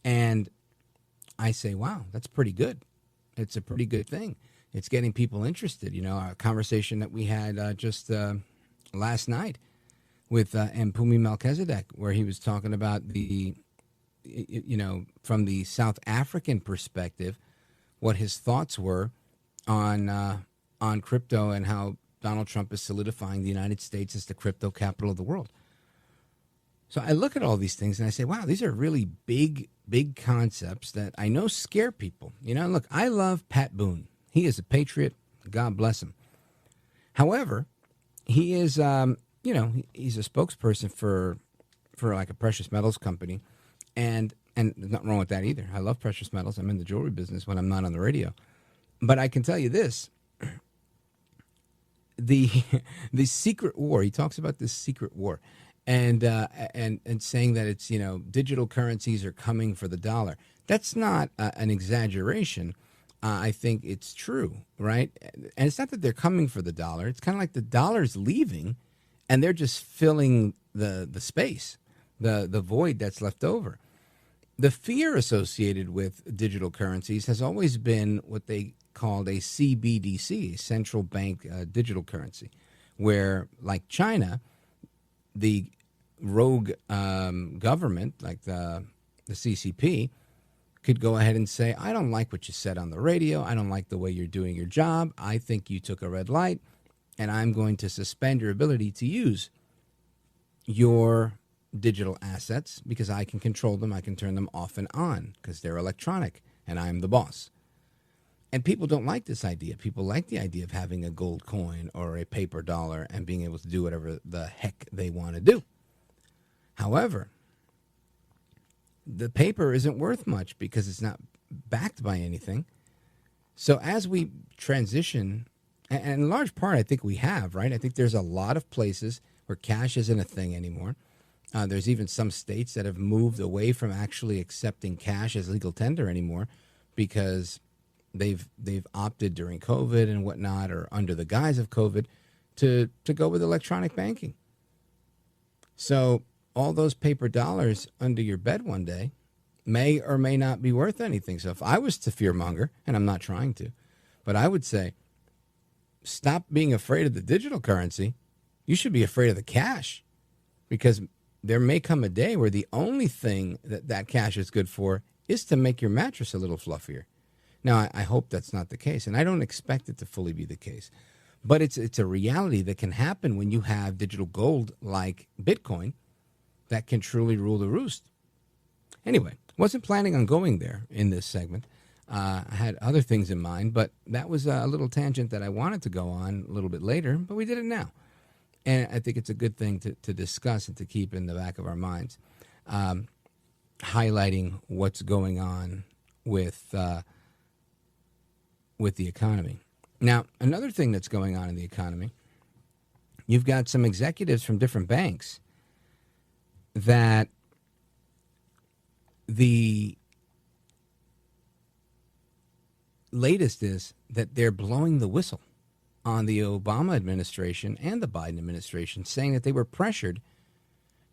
And I say, wow, that's pretty good. It's a pretty good thing. It's getting people interested. A conversation that we had just last night with Mpumi Melchizedek, where he was talking about the, from the South African perspective, what his thoughts were on crypto and how Donald Trump is solidifying the United States as the crypto capital of the world. So I look at all these things and I say, wow, these are really big concepts that I know scare people. Look, I love Pat Boone. He is a patriot. God bless him. However, he is, he's a spokesperson for like a precious metals company. And there's nothing wrong with that either. I love precious metals. I'm in the jewelry business when I'm not on the radio. But I can tell you this. The secret war, he talks about this secret war and saying that it's, digital currencies are coming for the dollar. That's not an exaggeration. I think it's true, right? And it's not that they're coming for the dollar. It's kind of like the dollar's leaving, and they're just filling the space, the void that's left over. The fear associated with digital currencies has always been what they called a CBDC, a central bank digital currency, where, like China, the rogue government, like the CCP, could go ahead and say, I don't like what you said on the radio. I don't like the way you're doing your job. I think you took a red light, and I'm going to suspend your ability to use your digital assets because I can control them. I can turn them off and on because they're electronic and I'm the boss. And people don't like this idea. People like the idea of having a gold coin or a paper dollar and being able to do whatever the heck they want to do. However, the paper isn't worth much because it's not backed by anything. So as we transition, and in large part I think we have, right? I think there's a lot of places where cash isn't a thing anymore. There's even some states that have moved away from actually accepting cash as legal tender anymore because they've opted during COVID and whatnot, or under the guise of COVID, to go with electronic banking. So all those paper dollars under your bed one day may or may not be worth anything. So if I was to fearmonger, and I'm not trying to, but I would say, stop being afraid of the digital currency. You should be afraid of the cash, because there may come a day where the only thing that cash is good for is to make your mattress a little fluffier. Now, I hope that's not the case, and I don't expect it to fully be the case. But it's a reality that can happen when you have digital gold like Bitcoin that can truly rule the roost. Anyway, wasn't planning on going there in this segment. I had other things in mind, but that was a little tangent that I wanted to go on a little bit later, but we did it now. And I think it's a good thing to discuss and to keep in the back of our minds, highlighting what's going on with the economy. Now, another thing that's going on in the economy, you've got some executives from different banks that the latest is that they're blowing the whistle on the Obama administration and the Biden administration, saying that they were pressured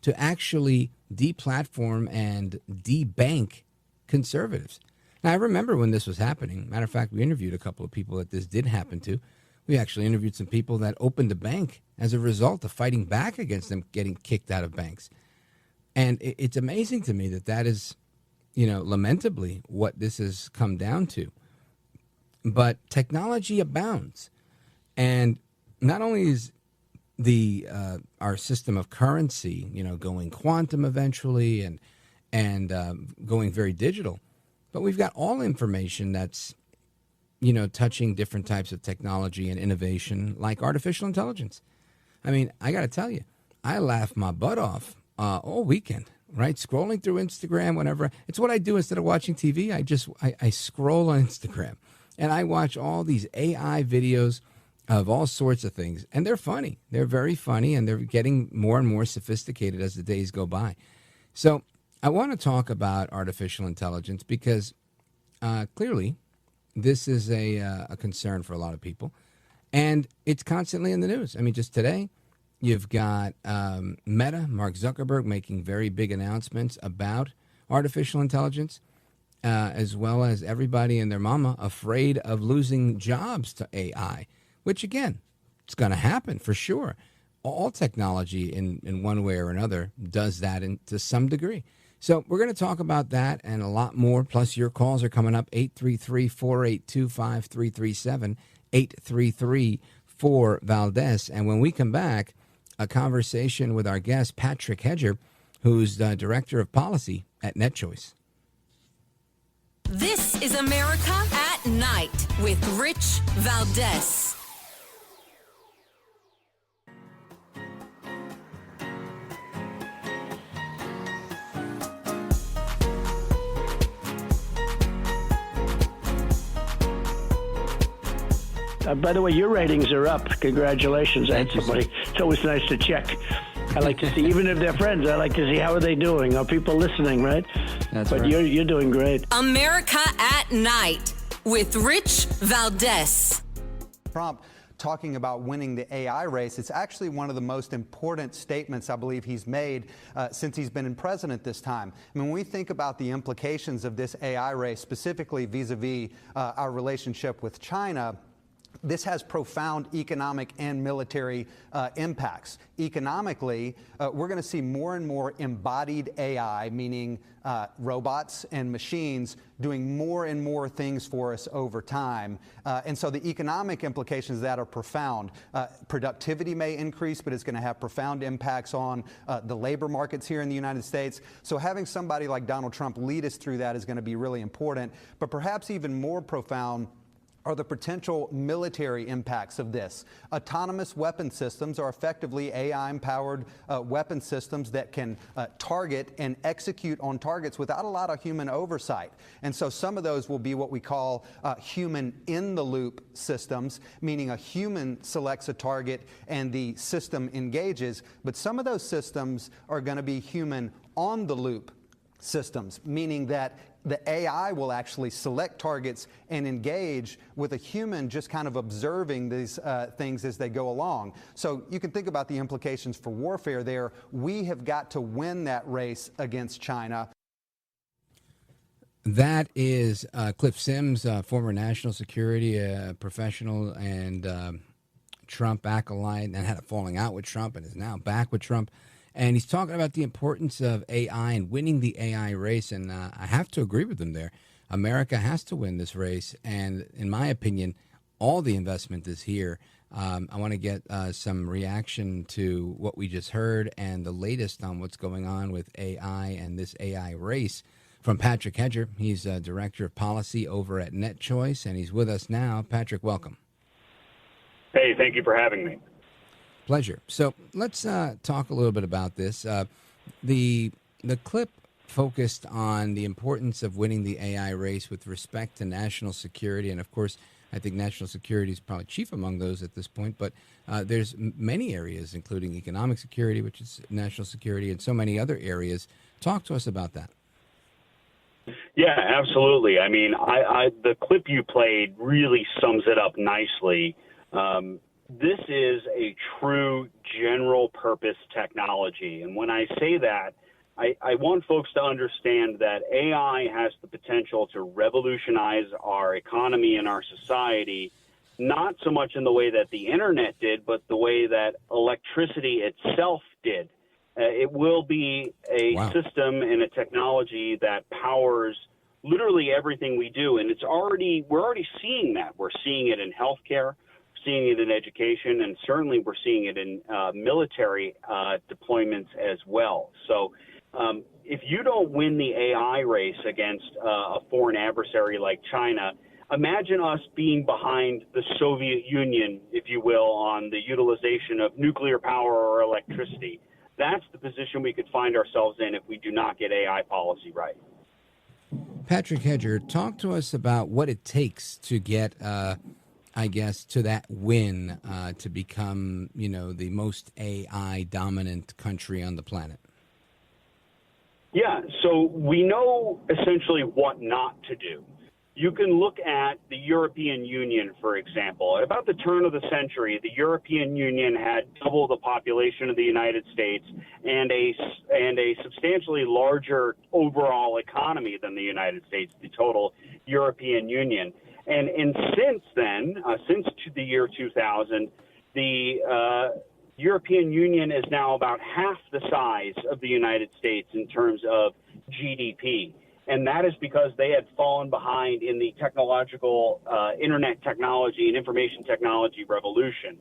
to actually deplatform and debank conservatives. Now, I remember when this was happening. Matter of fact, we interviewed a couple of people that this did happen to. We actually interviewed some people that opened a bank as a result of fighting back against them getting kicked out of banks. And it's amazing to me that is, lamentably what this has come down to. But technology abounds. And not only is our system of currency, going quantum eventually and going very digital, but we've got all information that's, touching different types of technology and innovation like artificial intelligence. I mean, I got to tell you, I laughed my butt off all weekend, right? Scrolling through Instagram whenever. It's what I do instead of watching TV. I scroll on Instagram and I watch all these AI videos of all sorts of things. And they're funny. They're very funny, and they're getting more and more sophisticated as the days go by. So I want to talk about artificial intelligence because clearly this is a concern for a lot of people. And it's constantly in the news. I mean, just today, you've got Meta, Mark Zuckerberg, making very big announcements about artificial intelligence, as well as everybody and their mama afraid of losing jobs to AI, which, again, it's going to happen for sure. All technology in one way or another does that to some degree. So we're going to talk about that and a lot more. Plus, your calls are coming up, 833-482-5337, 833-4-VALDEZ. And when we come back, a conversation with our guest, Patrick Hedger, who's the Director of Policy at NetChoice. This is America at Night with Rich Valdez. By the way, your ratings are up. Congratulations. I had somebody. It's always nice to check. I like to see, even if they're friends, I like to see how are they doing. Are people listening, right? That's right. But you're doing great. America at Night with Rich Valdez. Trump talking about winning the AI race. It's actually one of the most important statements I believe he's made since he's been in president this time. I mean, when we think about the implications of this AI race, specifically vis-a-vis our relationship with China, this has profound economic and military impacts. Economically, we're going to see more and more embodied AI, meaning robots and machines doing more and more things for us over time. And so the economic implications of that are profound. Productivity may increase, but it's going to have profound impacts on the labor markets here in the United States. So having somebody like Donald Trump lead us through that is going to be really important. But perhaps even more profound are the potential military impacts of this. Autonomous weapon systems are effectively AI-empowered weapon systems that can target and execute on targets without a lot of human oversight. And so some of those will be what we call human in-the-loop systems, meaning a human selects a target and the system engages. But some of those systems are going to be human on-the-loop systems, meaning that the AI will actually select targets and engage with a human just kind of observing these things as they go along. So you can think about the implications for warfare there. We have got to win that race against China. That is Cliff Sims, former national security professional and Trump acolyte, and had a falling out with Trump and is now back with Trump. And he's talking about the importance of AI and winning the AI race. And I have to agree with him there. America has to win this race. And in my opinion, all the investment is here. I want to get some reaction to what we just heard and the latest on what's going on with AI and this AI race from Patrick Hedger. He's Director of Policy over at NetChoice, and he's with us now. Patrick, welcome. Hey, thank you for having me. Pleasure. So let's talk a little bit about this. The clip focused on the importance of winning the AI race with respect to national security. And, of course, I think national security is probably chief among those at this point. But there's many areas, including economic security, which is national security, and so many other areas. Talk to us about that. Yeah, absolutely. I mean, the clip you played really sums it up nicely. This is a true general purpose technology. And when I say that, I want folks to understand that AI has the potential to revolutionize our economy and our society, not so much in the way that the internet did, but the way that electricity itself did. It will be a system and a technology that powers literally everything we do. And we're already seeing that. We're seeing it in healthcare, seeing it in education, and certainly we're seeing it in military deployments as well. So if you don't win the AI race against a foreign adversary like China, imagine us being behind the Soviet Union, if you will, on the utilization of nuclear power or electricity. That's the position we could find ourselves in if we do not get AI policy right. Patrick Hedger, talk to us about what it takes to get I guess, to that win to become, the most AI dominant country on the planet? Yeah, so we know essentially what not to do. You can look at the European Union, for example. At about the turn of the century, the European Union had double the population of the United States and a substantially larger overall economy than the United States, the total European Union. And since then, since the year 2000, the European Union is now about half the size of the United States in terms of GDP. And that is because they had fallen behind in the technological internet technology and information technology revolution,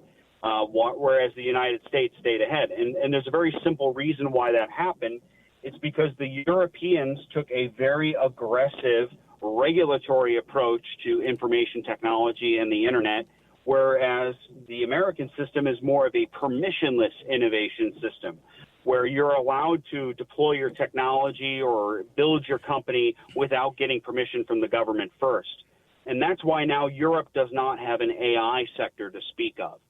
whereas the United States stayed ahead. And there's a very simple reason why that happened. It's because the Europeans took a very aggressive regulatory approach to information technology and the internet, whereas the American system is more of a permissionless innovation system, where you're allowed to deploy your technology or build your company without getting permission from the government first. And that's why now Europe does not have an AI sector to speak of.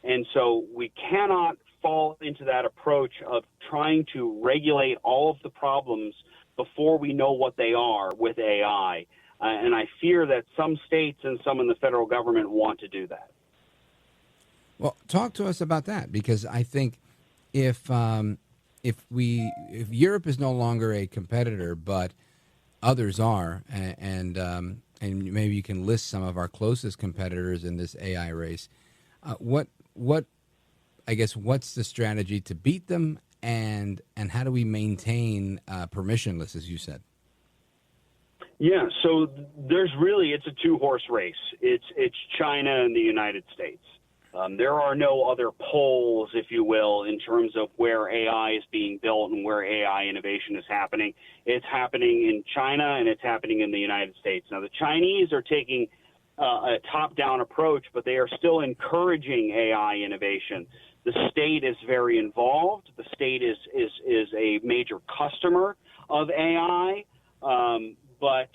And so we cannot fall into that approach of trying to regulate all of the problems before we know what they are with AI. And I fear that some states and some in the federal government want to do that. Well, talk to us about that, because I think if Europe is no longer a competitor, but others are, and and maybe you can list some of our closest competitors in this AI race. What I guess what's the strategy to beat them, and how do we maintain permissionless, as you said? Yeah, so it's a two-horse race. It's China and the United States. There are no other poles, if you will, in terms of where AI is being built and where AI innovation is happening. It's happening in China and it's happening in the United States. Now, the Chinese are taking a top-down approach, but they are still encouraging AI innovation. The state is very involved. The state is a major customer of AI, but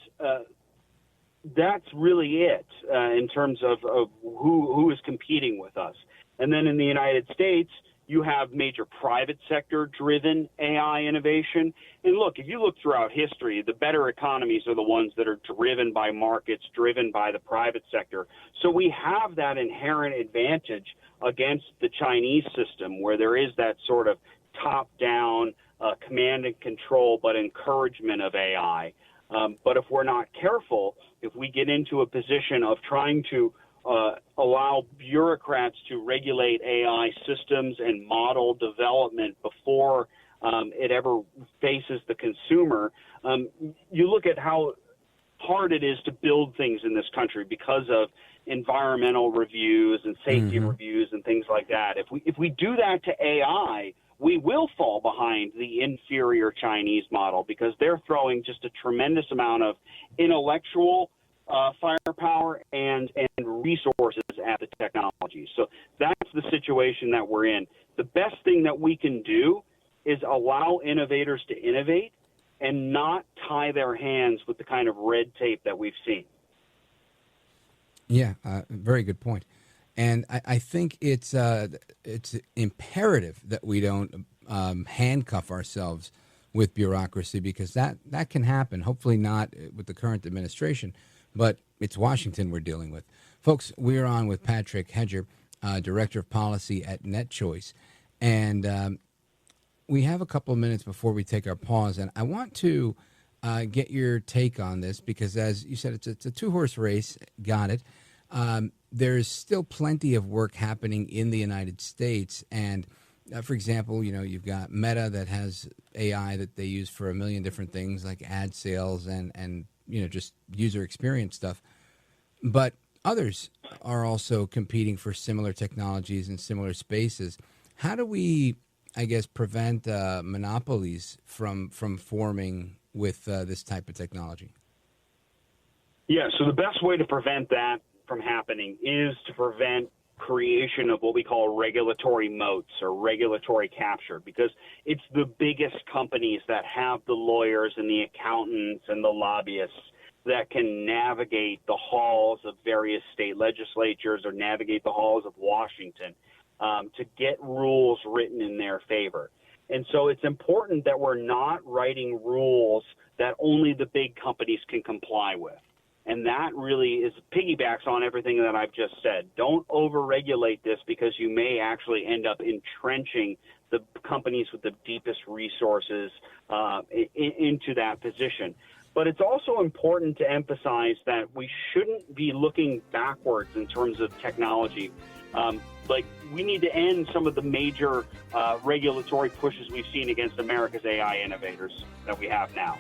that's really it in terms of who is competing with us. And then in the United States, you have major private sector driven AI innovation. And look, if you look throughout history, the better economies are the ones that are driven by markets, driven by the private sector. So we have that inherent advantage against the Chinese system, where there is that sort of top down command and control, but encouragement of AI. But if we're not careful, if we get into a position of trying to allow bureaucrats to regulate AI systems and model development before it ever faces the consumer, you look at how hard it is to build things in this country because of environmental reviews and safety reviews and things like that. If we do that to AI, we will fall behind the inferior Chinese model, because they're throwing just a tremendous amount of intellectual firepower and resources at the technology. So that's the situation that we're in. The best thing that we can do is allow innovators to innovate and not tie their hands with the kind of red tape that we've seen. Yeah, very good point. And I think it's imperative that we don't handcuff ourselves with bureaucracy, because that can happen. Hopefully not with the current administration, but it's Washington we're dealing with. Folks, we're on with Patrick Hedger, Director of Policy at NetChoice. And we have a couple of minutes before we take our pause. And I want to get your take on this, because as you said, it's a two-horse race. Got it. There's still plenty of work happening in the United States. And for example, you've got Meta that has AI that they use for a million different things, like ad sales and just user experience stuff. But others are also competing for similar technologies in similar spaces. How do we, I guess, prevent monopolies from forming with this type of technology? Yeah, so the best way to prevent that from happening is to prevent creation of what we call regulatory moats or regulatory capture, because it's the biggest companies that have the lawyers and the accountants and the lobbyists that can navigate the halls of various state legislatures or navigate the halls of Washington to get rules written in their favor. And so it's important that we're not writing rules that only the big companies can comply with. And that really is piggybacks on everything that I've just said. Don't overregulate this, because you may actually end up entrenching the companies with the deepest resources into that position. But it's also important to emphasize that we shouldn't be looking backwards in terms of technology. We need to end some of the major regulatory pushes we've seen against America's AI innovators that we have now.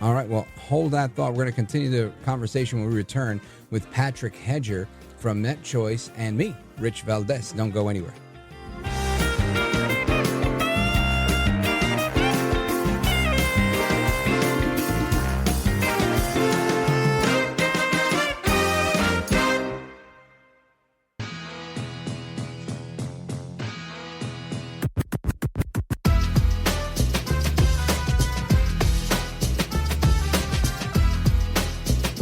All right, well, hold that thought. We're going to continue the conversation when we return with Patrick Hedger from NetChoice and me, Rich Valdez. Don't go anywhere.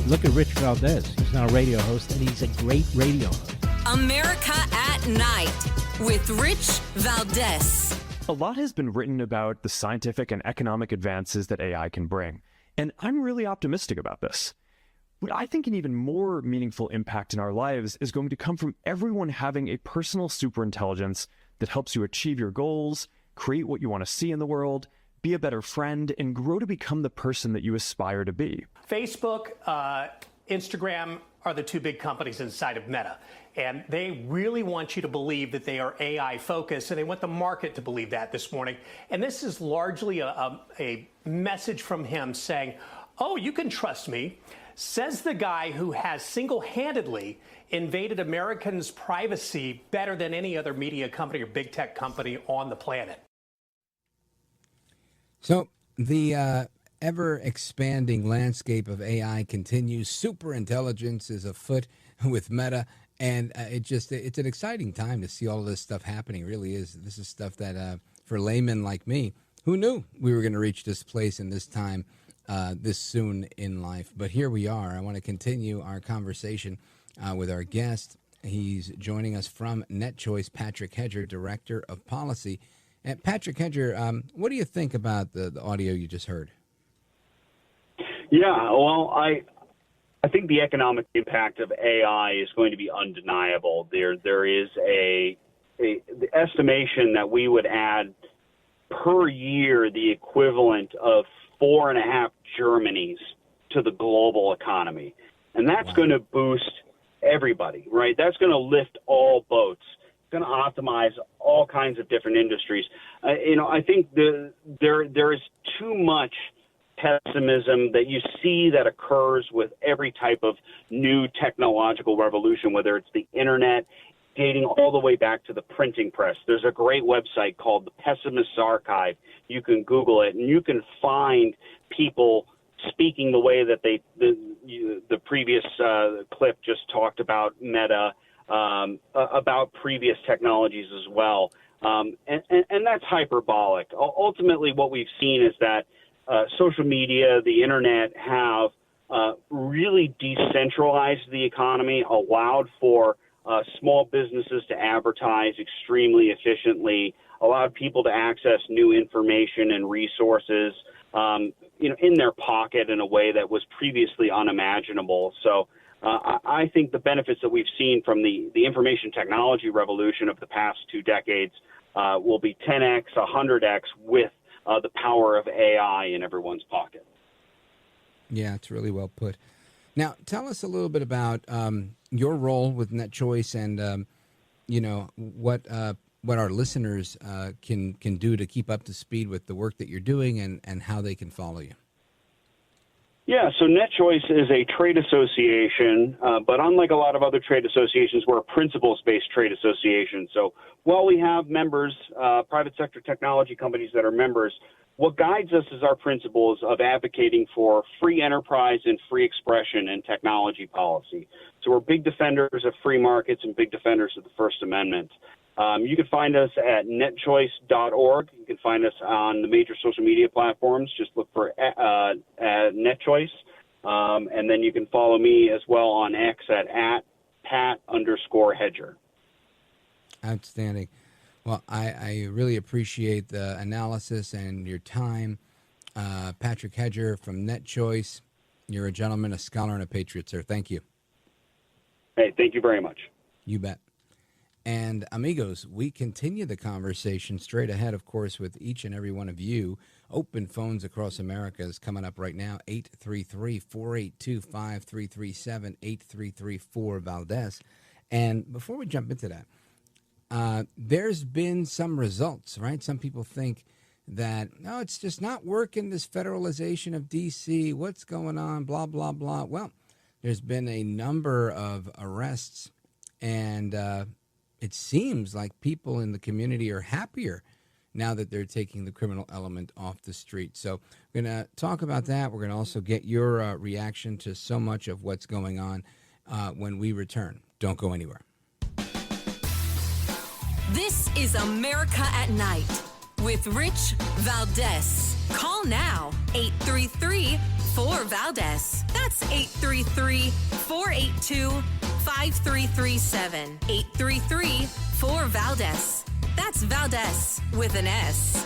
Look at Rich Valdez. He's now a radio host, and he's a great radio host. America at Night with Rich Valdez. A lot has been written about the scientific and economic advances that AI can bring, and I'm really optimistic about this. But I think an even more meaningful impact in our lives is going to come from everyone having a personal superintelligence that helps you achieve your goals, create what you want to see in the world, be a better friend, and grow to become the person that you aspire to be. Facebook Instagram are the two big companies inside of Meta, and they really want you to believe that they are AI focused, and they want the market to believe that this morning. And this is largely a message from him saying, oh, you can trust me, says the guy who has single-handedly invaded Americans' privacy better than any other media company or big tech company on the planet. So the ever-expanding landscape of AI continues. Superintelligence is afoot with Meta, and it's an exciting time to see all of this stuff happening. It really is. This is stuff that, for laymen like me, who knew we were going to reach this place and this time this soon in life? But here we are. I want to continue our conversation with our guest. He's joining us from NetChoice, Patrick Hedger, Director of Policy. And Patrick Hedger, what do you think about the audio you just heard? Yeah, well, I think the economic impact of AI is going to be undeniable. There is the estimation that we would add per year the equivalent of 4.5 Germanys to the global economy. And that's going to boost everybody, right? That's going to lift all boats. It's going to optimize all kinds of different industries. I think there is too much pessimism that you see that occurs with every type of new technological revolution, whether it's the internet, dating all the way back to the printing press. There's a great website called the Pessimist's Archive. You can Google it, and you can find people speaking the way that the previous clip just talked about Meta, about previous technologies as well. And that's hyperbolic. Ultimately, what we've seen is that social media, the internet have really decentralized the economy, allowed for small businesses to advertise extremely efficiently, allowed people to access new information and resources, in their pocket in a way that was previously unimaginable. So I think the benefits that we've seen from the information technology revolution of the past 2 decades will be 10x, 100x with the power of AI in everyone's pocket. Yeah, it's really well put. Now, tell us a little bit about your role with NetChoice and, what our listeners can do to keep up to speed with the work that you're doing and how they can follow you. Yeah, so NetChoice is a trade association, but unlike a lot of other trade associations, we're a principles-based trade association. So while we have members, private sector technology companies that are members, what guides us is our principles of advocating for free enterprise and free expression in technology policy. So we're big defenders of free markets and big defenders of the First Amendment. You can find us at netchoice.org. You can find us on the major social media platforms. Just look for NetChoice. And then you can follow me as well on X at Pat_Hedger. Outstanding. Well, I really appreciate the analysis and your time. Patrick Hedger from NetChoice. You're a gentleman, a scholar, and a patriot, sir. Thank you. Hey, thank you very much. You bet. And amigos, we continue the conversation straight ahead, of course, with each and every one of you. Open phones across America is coming up right now, 833-482-5337, 833-4-Valdez. And before we jump into that, there's been some results, right? Some people think that, no, it's just not working, this federalization of D.C., what's going on, blah, blah, blah. Well, there's been a number of arrests, and it seems like people in the community are happier now that they're taking the criminal element off the street. So we're going to talk about that. We're going to also get your reaction to so much of what's going on when we return. Don't go anywhere. This is America at Night with Rich Valdez. Call now, 833-4-VALDEZ. That's 833-482-5337. 833-4-VALDEZ. That's Valdez with an S.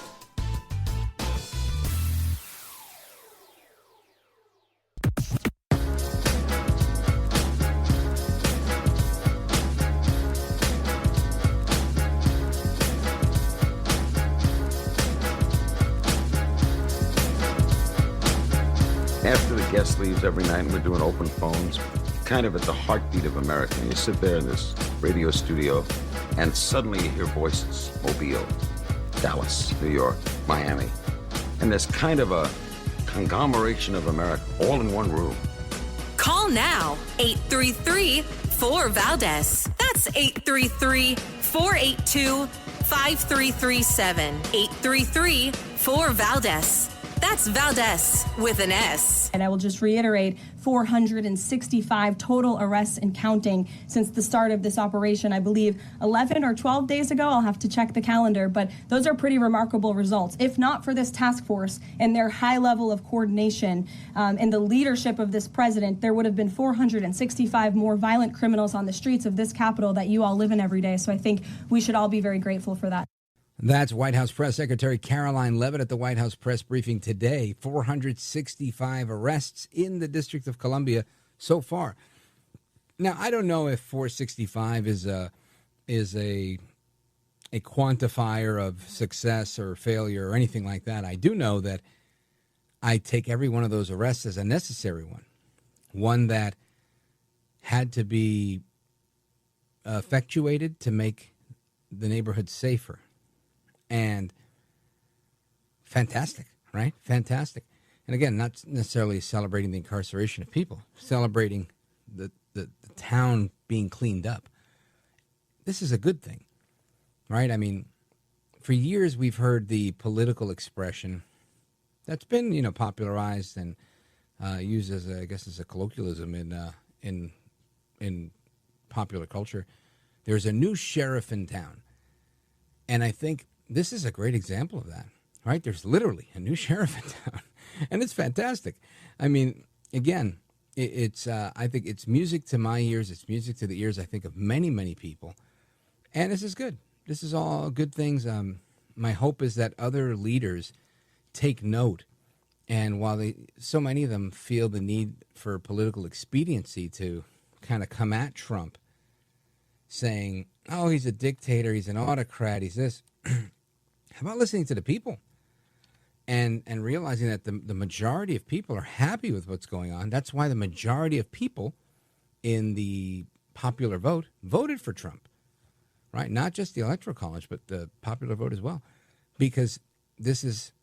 After the guest leaves every night and we're doing open phones, kind of at the heartbeat of America. And you sit there in this radio studio and suddenly you hear voices. Mobile, Dallas, New York, Miami. And there's kind of a conglomeration of America all in one room. Call now, 833-4-VALDEZ. That's 833-482-5337. 833-4-VALDEZ. That's Valdez with an S. And I will just reiterate, 465 total arrests and counting since the start of this operation. I believe 11 or 12 days ago, I'll have to check the calendar, but those are pretty remarkable results. If not for this task force and their high level of coordination and the leadership of this president, there would have been 465 more violent criminals on the streets of this capital that you all live in every day. So I think we should all be very grateful for that. That's White House Press Secretary Caroline Leavitt at the White House press briefing today. 465 arrests in the District of Columbia so far. Now, I don't know if 465 is a quantifier of success or failure or anything like that. I do know that I take every one of those arrests as a necessary one that had to be effectuated to make the neighborhood safer. And fantastic, right? Fantastic. And again, not necessarily celebrating the incarceration of people, celebrating the town being cleaned up. This is a good thing, right? I mean, for years we've heard the political expression that's been, popularized and used as a colloquialism in popular culture. There's a new sheriff in town. And I think this is a great example of that, right? There's literally a new sheriff in town, and it's fantastic. I mean, again, it's I think it's music to my ears. It's music to the ears, I think, of many, many people. And this is good. This is all good things. My hope is that other leaders take note. And while so many of them feel the need for political expediency to kind of come at Trump, saying, oh, he's a dictator, he's an autocrat, he's this. How about listening to the people and realizing that the majority of people are happy with what's going on? That's why the majority of people in the popular vote voted for Trump, right? Not just the Electoral College, but the popular vote as well, because this is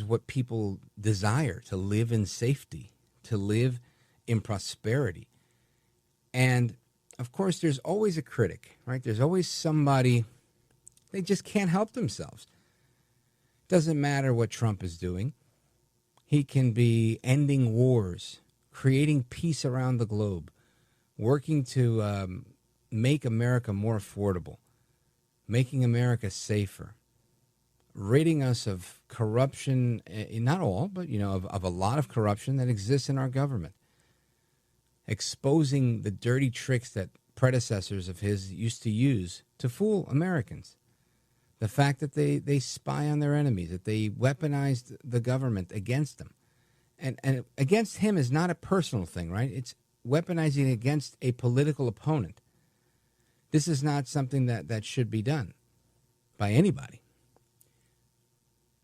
what people desire, to live in safety, to live in prosperity. And of course, there's always a critic, right? There's always somebody, they just can't help themselves. Doesn't matter what Trump is doing. He can be ending wars, creating peace around the globe, working to make America more affordable, making America safer, ridding us of corruption, not all, but, of a lot of corruption that exists in our government, exposing the dirty tricks that predecessors of his used to use to fool Americans. The fact that they spy on their enemies, that they weaponized the government against them. And against him is not a personal thing, right? It's weaponizing against a political opponent. This is not something that should be done by anybody.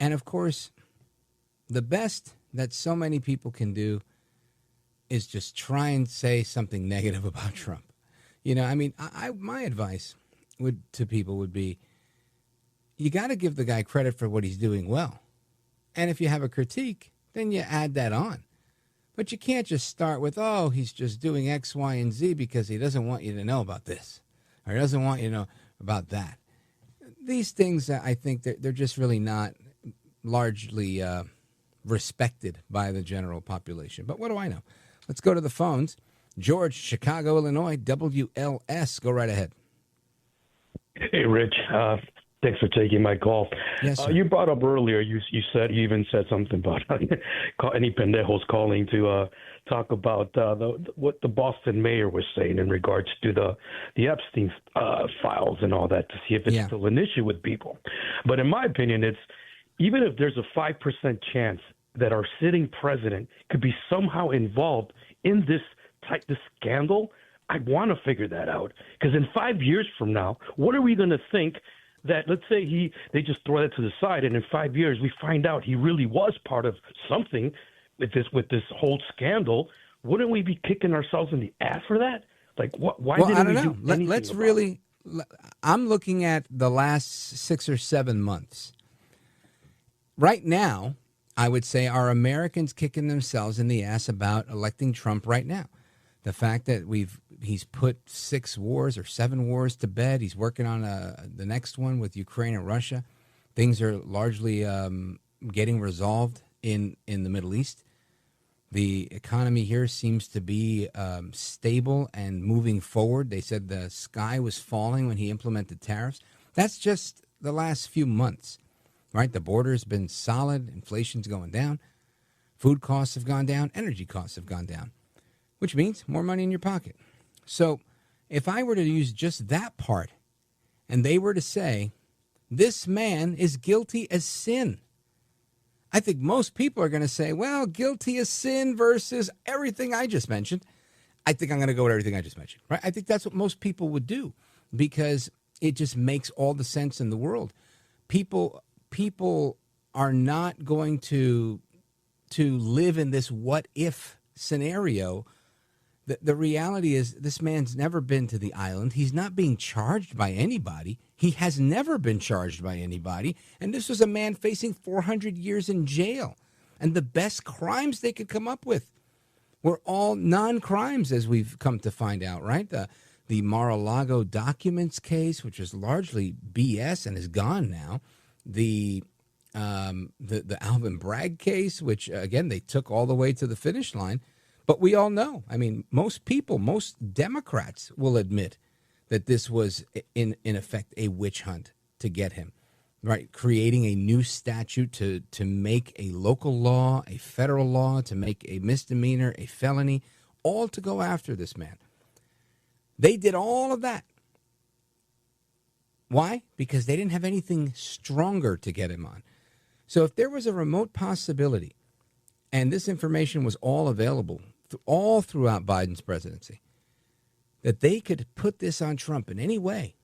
And of course, the best that so many people can do is just try and say something negative about Trump. My advice to people would be, you got to give the guy credit for what he's doing well. And if you have a critique, then you add that on. But you can't just start with, oh, he's just doing X, Y, and Z because he doesn't want you to know about this, or he doesn't want you to know about that. These things, I think, they're just really not largely respected by the general population. But what do I know? Let's go to the phones. George, Chicago, Illinois, WLS. Go right ahead. Hey, Rich. Thanks for taking my call. Yes, sir. You brought up earlier, you even said something about any pendejos calling to talk about what the Boston mayor was saying in regards to the Epstein files and all that, to see if it's still an issue with people. But in my opinion, it's even if there's a 5% chance that our sitting president could be somehow involved in this scandal, I want to figure that out. Because in 5 years from now, what are we going to think that, let's say they just throw that to the side, and in 5 years we find out he really was part of something. with this whole scandal, wouldn't we be kicking ourselves in the ass for that? Like, why well, didn't I don't we know. do anything Let's about really. I'm looking at the last 6 or 7 months. Right now, I would say are Americans kicking themselves in the ass about electing Trump right now. The fact that he's put 6 wars or 7 wars to bed. He's working on the next one with Ukraine and Russia. Things are largely getting resolved in the Middle East. The economy here seems to be stable and moving forward. They said the sky was falling when he implemented tariffs. That's just the last few months, right? The border's been solid. Inflation's going down. Food costs have gone down. Energy costs have gone down, which means more money in your pocket. So if I were to use just that part and they were to say, this man is guilty as sin, I think most people are going to say, well, guilty as sin versus everything I just mentioned. I think I'm going to go with everything I just mentioned, right? I think that's what most people would do because it just makes all the sense in the world. People are not going to live in this what if scenario. The reality is this man's never been to the island. He's not being charged by anybody. He has never been charged by anybody. And this was a man facing 400 years in jail. And the best crimes they could come up with were all non-crimes, as we've come to find out, right? The Mar-a-Lago documents case, which is largely BS and is gone now. The Alvin Bragg case, which, again, they took all the way to the finish line. But we all know, I mean, most people, most Democrats will admit that this was, in effect, a witch hunt to get him, right? Creating a new statute to make a local law, a federal law, to make a misdemeanor, a felony, all to go after this man. They did all of that. Why? Because they didn't have anything stronger to get him on. So if there was a remote possibility, and this information was all available all throughout Biden's presidency, that they could put this on Trump in any way,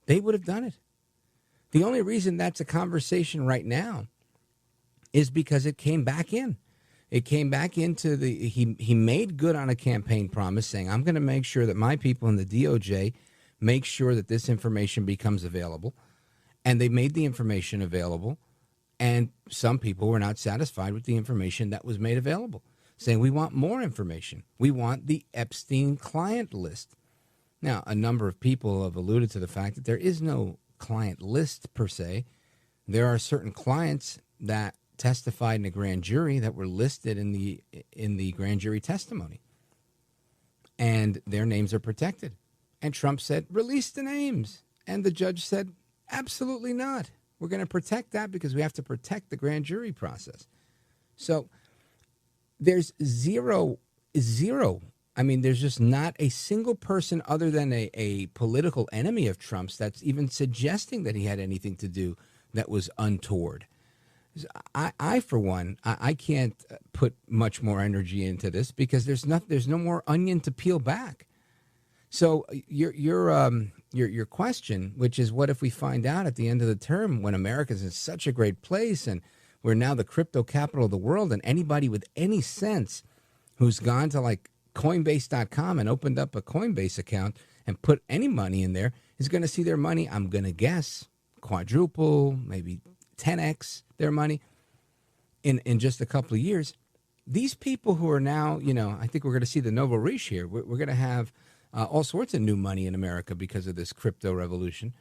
they would have done it. The only reason that's a conversation right now is because it came back in. It came back into he made good on a campaign promise saying, I'm going to make sure that my people in the DOJ make sure that this information becomes available. And they made the information available. And some people were not satisfied with the information that was made available, saying we want more information. We want the Epstein client list. Now, a number of people have alluded to the fact that there is no client list per se. There are certain clients that testified in a grand jury that were listed in the grand jury testimony, and their names are protected. And Trump said, release the names. And the judge said, absolutely not. We're going to protect that because we have to protect the grand jury process. So there's zero. I mean, there's just not a single person other than a political enemy of Trump's that's even suggesting that he had anything to do that was untoward. I for one, I can't put much more energy into this because there's no more onion to peel back. So your question, which is what if we find out at the end of the term when America's in such a great place and we're now the crypto capital of the world, and anybody with any sense who's gone to like Coinbase.com and opened up a Coinbase account and put any money in there is going to see their money, I'm going to guess, quadruple, maybe 10x their money in just a couple of years. These people who are now, I think we're going to see the Novo Riche here. We're going to have all sorts of new money in America because of this crypto revolution.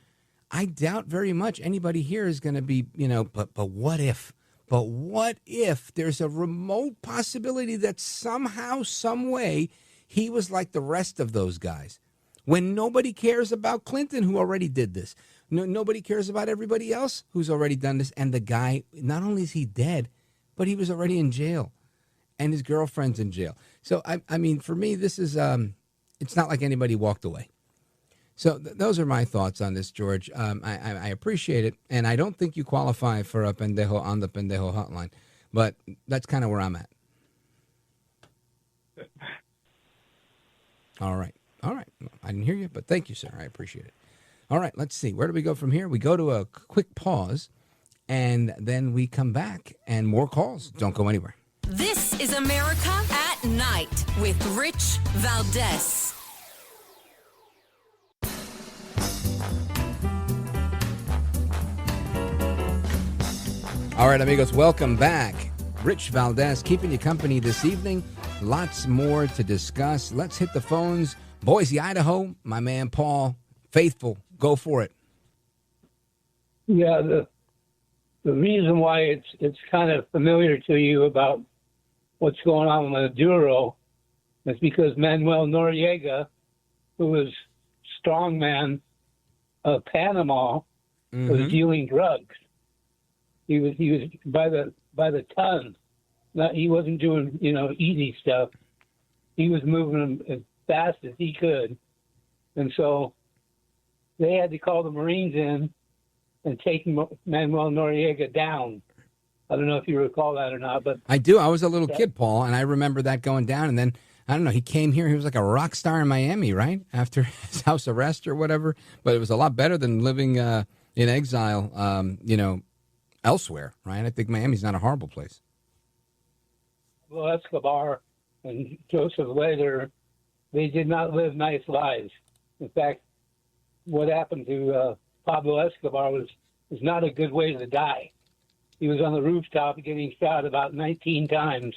I doubt very much anybody here is going to be, but what if? But what if there's a remote possibility that somehow, some way, he was like the rest of those guys? When nobody cares about Clinton, who already did this. Nobody cares about everybody else who's already done this. And the guy, not only is he dead, but he was already in jail. And his girlfriend's in jail. So, I mean, for me, this is, it's not like anybody walked away. So those are my thoughts on this, George. I appreciate it. And I don't think you qualify for a pendejo on the pendejo hotline. But that's kind of where I'm at. All right. I didn't hear you, but thank you, sir. I appreciate it. All right, let's see. Where do we go from here? We go to a quick pause, and then we come back, and more calls. Don't go anywhere. This is America at Night with Rich Valdez. All right, amigos, welcome back. Rich Valdez keeping you company this evening. Lots more to discuss. Let's hit the phones. Boise, Idaho, my man Paul, faithful, go for it. Yeah, the reason why it's kind of familiar to you about what's going on with Maduro is because Manuel Noriega, who was strongman of Panama, was dealing drugs. He was by the ton. He wasn't doing easy stuff. He was moving them as fast as he could, and so they had to call the Marines in and take Manuel Noriega down. I don't know if you recall that or not, but I do. I was a little kid, Paul, and I remember that going down. And then I don't know. He came here. He was like a rock star in Miami, right, after his house arrest or whatever. But it was a lot better than living in exile, elsewhere, right? I think Miami's not a horrible place. Well, Escobar and Joseph Lader, they did not live nice lives. In fact, what happened to Pablo Escobar was not a good way to die. He was on the rooftop getting shot about 19 times,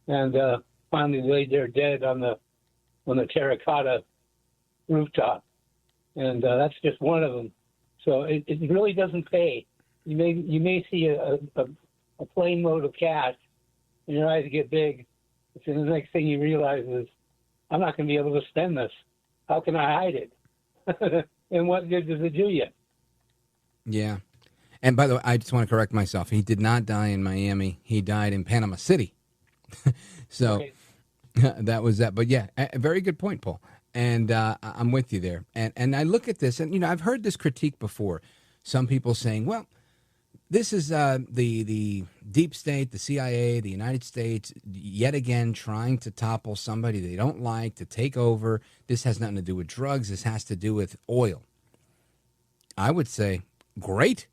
and finally laid there dead on the terracotta rooftop. And that's just one of them. So it really doesn't pay. You may see a plane load of cash, and your eyes get big. And the next thing you realize is, I'm not going to be able to spend this. How can I hide it? And what good does it do you? Yeah. And by the way, I just want to correct myself. He did not die in Miami. He died in Panama City. So that was that. But yeah, a very good point, Paul. And I'm with you there. And I look at this, and I've heard this critique before. Some people saying, well, this is the deep state, the CIA, the United States, yet again trying to topple somebody they don't like, to take over. This has nothing to do with drugs. This has to do with oil. I would say, great.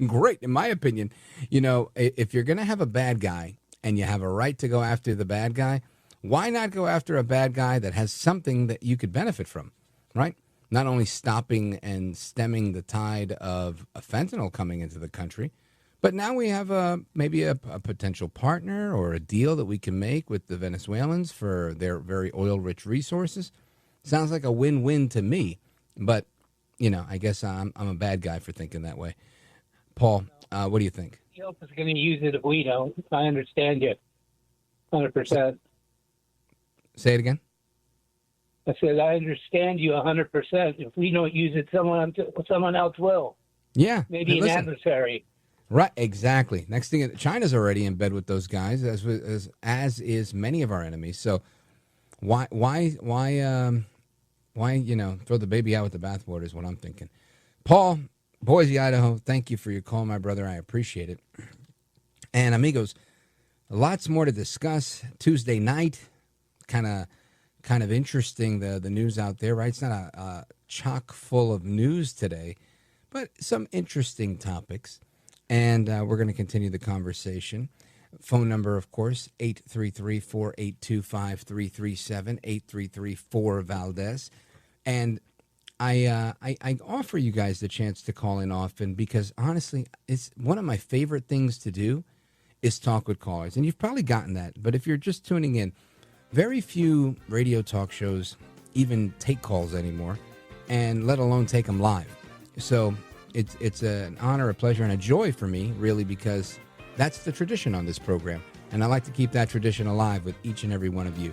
Great, in my opinion. If you're going to have a bad guy and you have a right to go after the bad guy, why not go after a bad guy that has something that you could benefit from, right? Not only stopping and stemming the tide of fentanyl coming into the country, but now we have maybe a potential partner or a deal that we can make with the Venezuelans for their very oil-rich resources. Sounds like a win-win to me, but, I guess I'm a bad guy for thinking that way. Paul, what do you think? Yelp is going to use it if we don't. I understand you 100%. Say it again. I said, I understand you 100%. If we don't use it, someone else will. Yeah. Maybe an adversary. Right, exactly. Next thing, China's already in bed with those guys, as is many of our enemies. So why throw the baby out with the bathwater is what I'm thinking. Paul, Boise, Idaho, thank you for your call, my brother. I appreciate it. And amigos, lots more to discuss. Tuesday night, kind of interesting, the news out there, right? It's not a chock full of news today, but some interesting topics. And we're going to continue the conversation. Phone number, of course, 833-482-5337, 833-4-Valdez. And I offer you guys the chance to call in often because, honestly, it's one of my favorite things to do is talk with callers. And you've probably gotten that. But if you're just tuning in, very few radio talk shows even take calls anymore, and let alone take them live. So it's an honor, a pleasure, and a joy for me, really, because that's the tradition on this program. And I like to keep that tradition alive with each and every one of you.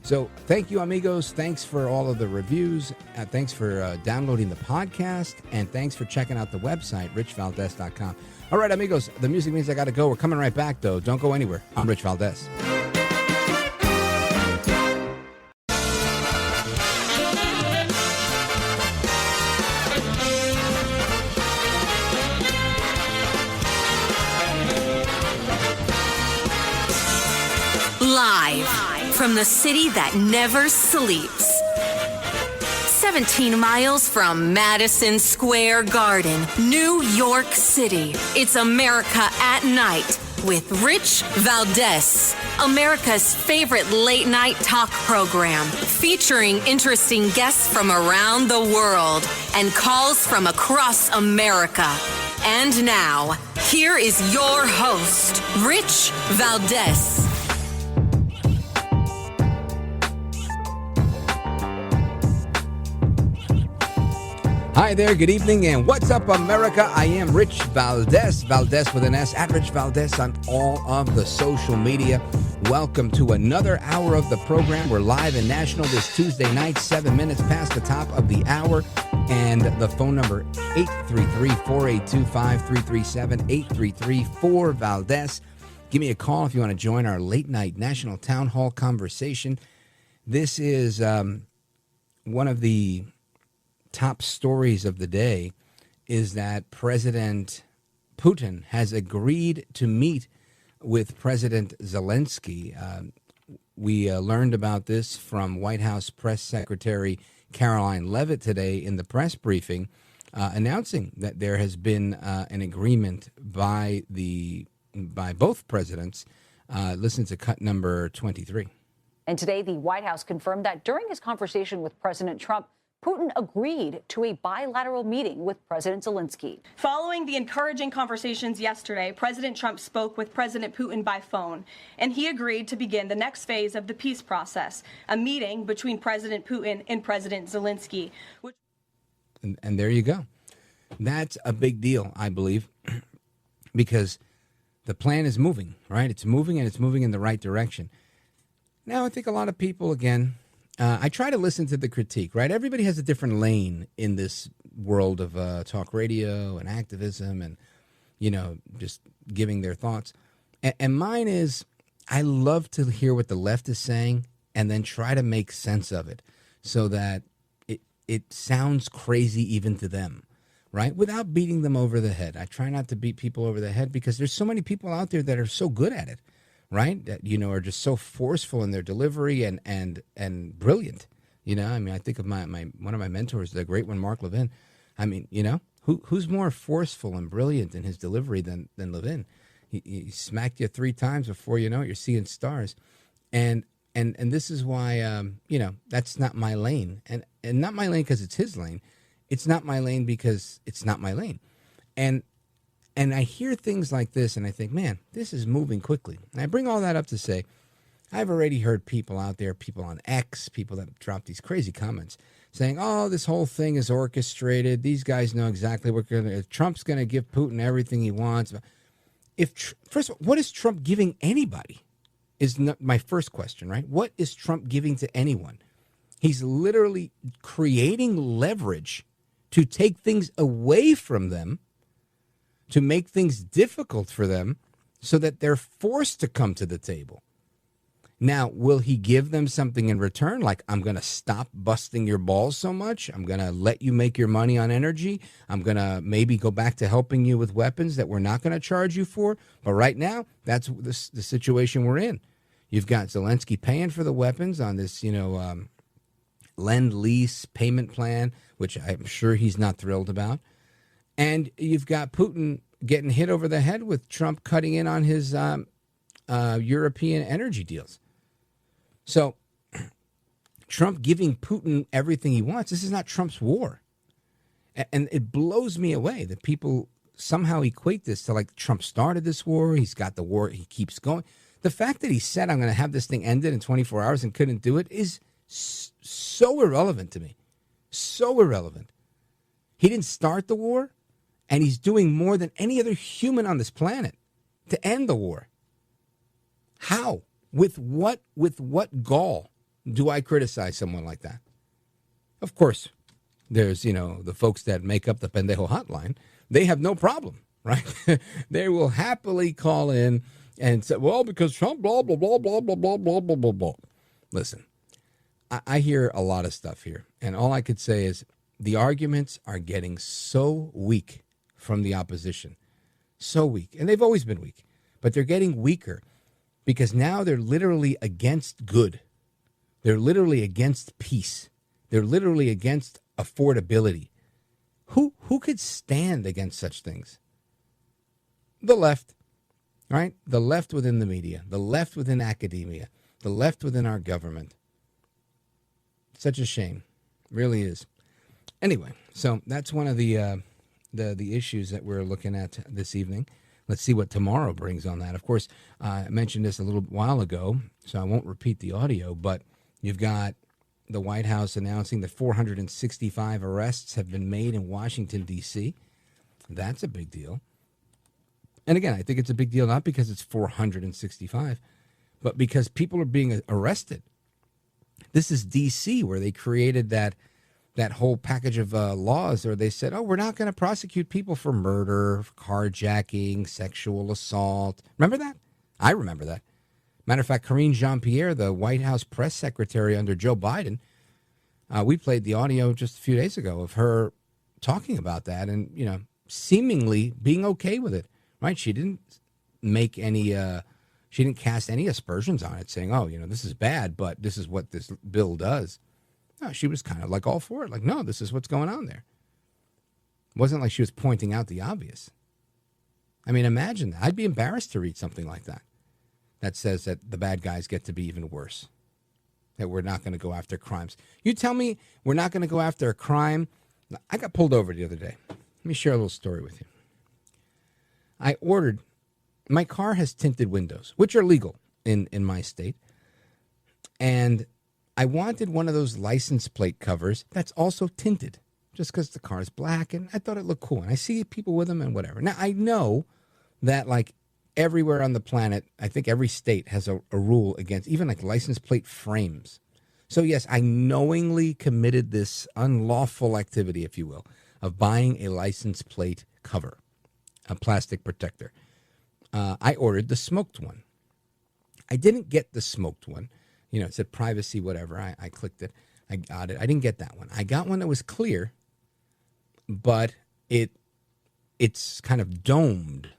So thank you, amigos. Thanks for all of the reviews. Thanks for downloading the podcast. And thanks for checking out the website, richvaldez.com. All right, amigos, the music means I got to go. We're coming right back, though. Don't go anywhere. I'm Rich Valdez. Live from the city that never sleeps. 17 miles from Madison Square Garden, New York City. It's America at Night with Rich Valdez, America's favorite late night talk program, featuring interesting guests from around the world and calls from across America. And now, here is your host, Rich Valdez. Hi there, good evening, and what's up, America? I am Rich Valdez, Valdez with an S, at Rich Valdez on all of the social media. Welcome to another hour of the program. We're live and national this Tuesday night, 7 minutes past the top of the hour, and the phone number 833-482-5337, 833-4-VALDEZ. Give me a call if you want to join our late night national town hall conversation. This is one of the top stories of the day is that President Putin has agreed to meet with President Zelensky. We learned about this from White House Press Secretary Caroline Leavitt today in the press briefing, announcing that there has been an agreement by both presidents. Listen to cut number 23. And today, the White House confirmed that during his conversation with President Trump, Putin agreed to a bilateral meeting with President Zelensky. Following the encouraging conversations yesterday, President Trump spoke with President Putin by phone, and he agreed to begin the next phase of the peace process, a meeting between President Putin and President Zelensky. And there you go. That's a big deal, I believe, because the plan is moving, right? It's moving, and it's moving in the right direction. Now, I think a lot of people, again, I try to listen to the critique, right? Everybody has a different lane in this world of talk radio and activism and, just giving their thoughts. And mine is, I love to hear what the left is saying and then try to make sense of it so that it sounds crazy even to them, right? Without beating them over the head. I try not to beat people over the head because there's so many people out there that are so good at it. Right? That, are just so forceful in their delivery and brilliant. I think of my one of my mentors, the great one, Mark Levin. Who's more forceful and brilliant in his delivery than Levin? He smacked you 3 times before you know it, you're seeing stars. And this is why, that's not my lane. And not my lane because it's his lane. It's not my lane because it's not my lane. And I hear things like this, and I think, man, this is moving quickly. And I bring all that up to say, I've already heard people out there, people on X, people that drop these crazy comments, saying, oh, this whole thing is orchestrated. These guys know exactly if Trump's going to give Putin everything he wants. First of all, what is Trump giving anybody is my first question, right? What is Trump giving to anyone? He's literally creating leverage to take things away from them, to make things difficult for them so that they're forced to come to the table. Now, will he give them something in return? Like, I'm going to stop busting your balls so much. I'm going to let you make your money on energy. I'm going to maybe go back to helping you with weapons that we're not going to charge you for. But right now, that's the situation we're in. You've got Zelensky paying for the weapons on this, lend-lease payment plan, which I'm sure he's not thrilled about. And you've got Putin getting hit over the head with Trump cutting in on his European energy deals. So Trump giving Putin everything he wants. This is not Trump's war. And it blows me away that people somehow equate this to like Trump started this war. He's got the war. He keeps going. The fact that he said, I'm going to have this thing ended in 24 hours and couldn't do it is so irrelevant to me. So irrelevant. He didn't start the war. And he's doing more than any other human on this planet to end the war. How? With what gall do I criticize someone like that? Of course, there's, the folks that make up the Pendejo hotline. They have no problem, right? They will happily call in and say, well, because Trump, blah, blah, blah, blah, blah, blah, blah, blah, blah, blah. Listen, I hear a lot of stuff here. And all I could say is the arguments are getting so weak from the opposition. So weak. And they've always been weak. But they're getting weaker because now they're literally against good. They're literally against peace. They're literally against affordability. Who could stand against such things? The left. right? The left within the media, the left within academia, the left within our government. Such a shame. Really is. Anyway, so that's one of the issues that we're looking at this evening. Let's see what tomorrow brings on that. Of course, I mentioned this a little while ago, so I won't repeat the audio, but you've got the White House announcing that 465 arrests have been made in Washington, D.C. That's a big deal. And again, I think it's a big deal not because it's 465, but because people are being arrested. This is D.C., where they created that whole package of laws where they said, oh, we're not going to prosecute people for murder, carjacking, sexual assault. Remember that? I remember that. Matter of fact, Karine Jean-Pierre, the White House press secretary under Joe Biden, we played the audio just a few days ago of her talking about that and, you know, seemingly being okay with it, right? She didn't make any, she didn't cast any aspersions on it saying, oh, you know, this is bad, but this is what this bill does. No, she was kind of like all for it. Like, no, this is what's going on there. It wasn't like she was pointing out the obvious. I mean, imagine that. I'd be embarrassed to read something like that. That says that the bad guys get to be even worse. That we're not going to go after crimes. You tell me we're not going to go after a crime. I got pulled over the other day. Let me share a little story with you. My car has tinted windows, which are legal in my state. And I wanted one of those license plate covers that's also tinted, just because the car is black, and I thought it looked cool. And I see people with them and whatever. Now, I know that, like, everywhere on the planet, I think every state has a rule against even, like, license plate frames. So, yes, I knowingly committed this unlawful activity, if you will, of buying a license plate cover, a plastic protector. I ordered the smoked one. I didn't get the smoked one. You know, it said privacy, whatever. I clicked it. I got it. I didn't get that one. I got one that was clear, but it's kind of domed.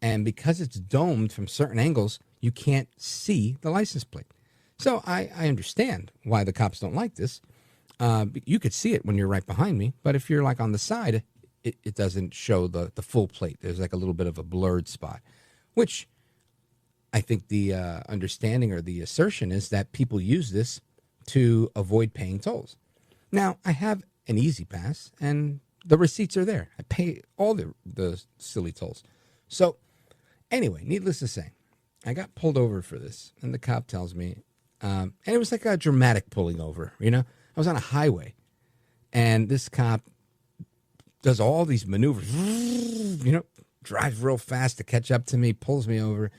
And because it's domed from certain angles, you can't see the license plate. So I understand why the cops don't like this. You could see it when you're right behind me, but if you're like on the side, it doesn't show the full plate. There's like a little bit of a blurred spot, which I think the understanding or the assertion is that people use this to avoid paying tolls. Now, I have an Easy Pass, and the receipts are there. I pay all the silly tolls. So, anyway, needless to say, I got pulled over for this, and the cop tells me, and it was like a dramatic pulling over, you know? I was on a highway, and this cop does all these maneuvers, you know, drives real fast to catch up to me, pulls me over.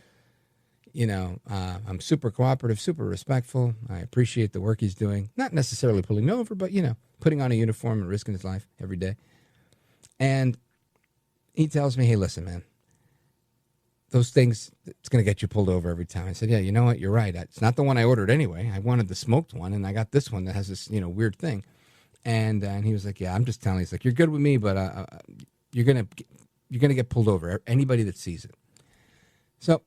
You know, I'm super cooperative, super respectful. I appreciate the work he's doing. Not necessarily pulling me over, but, you know, putting on a uniform and risking his life every day. And he tells me, hey, listen, man, those things, it's going to get you pulled over every time. I said, yeah, you know what? You're right. It's not the one I ordered anyway. I wanted the smoked one, and I got this one that has this, you know, weird thing. And he was like, yeah, I'm just telling you. He's like, you're good with me, but you're going to get pulled over. Anybody that sees it. So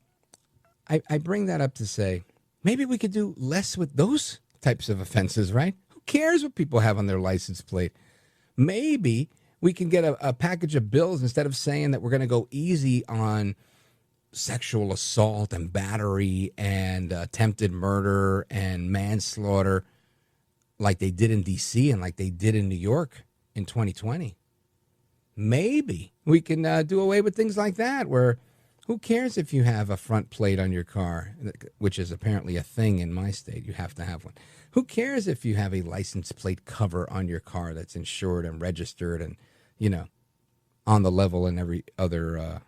I bring that up to say, maybe we could do less with those types of offenses, right? Who cares what people have on their license plate? Maybe we can get a package of bills instead of saying that we're going to go easy on sexual assault and battery and attempted murder and manslaughter like they did in D.C. and like they did in New York in 2020. Maybe we can do away with things like that where who cares if you have a front plate on your car, which is apparently a thing in my state. You have to have one. Who cares if you have a license plate cover on your car that's insured and registered and, you know, on the level in every other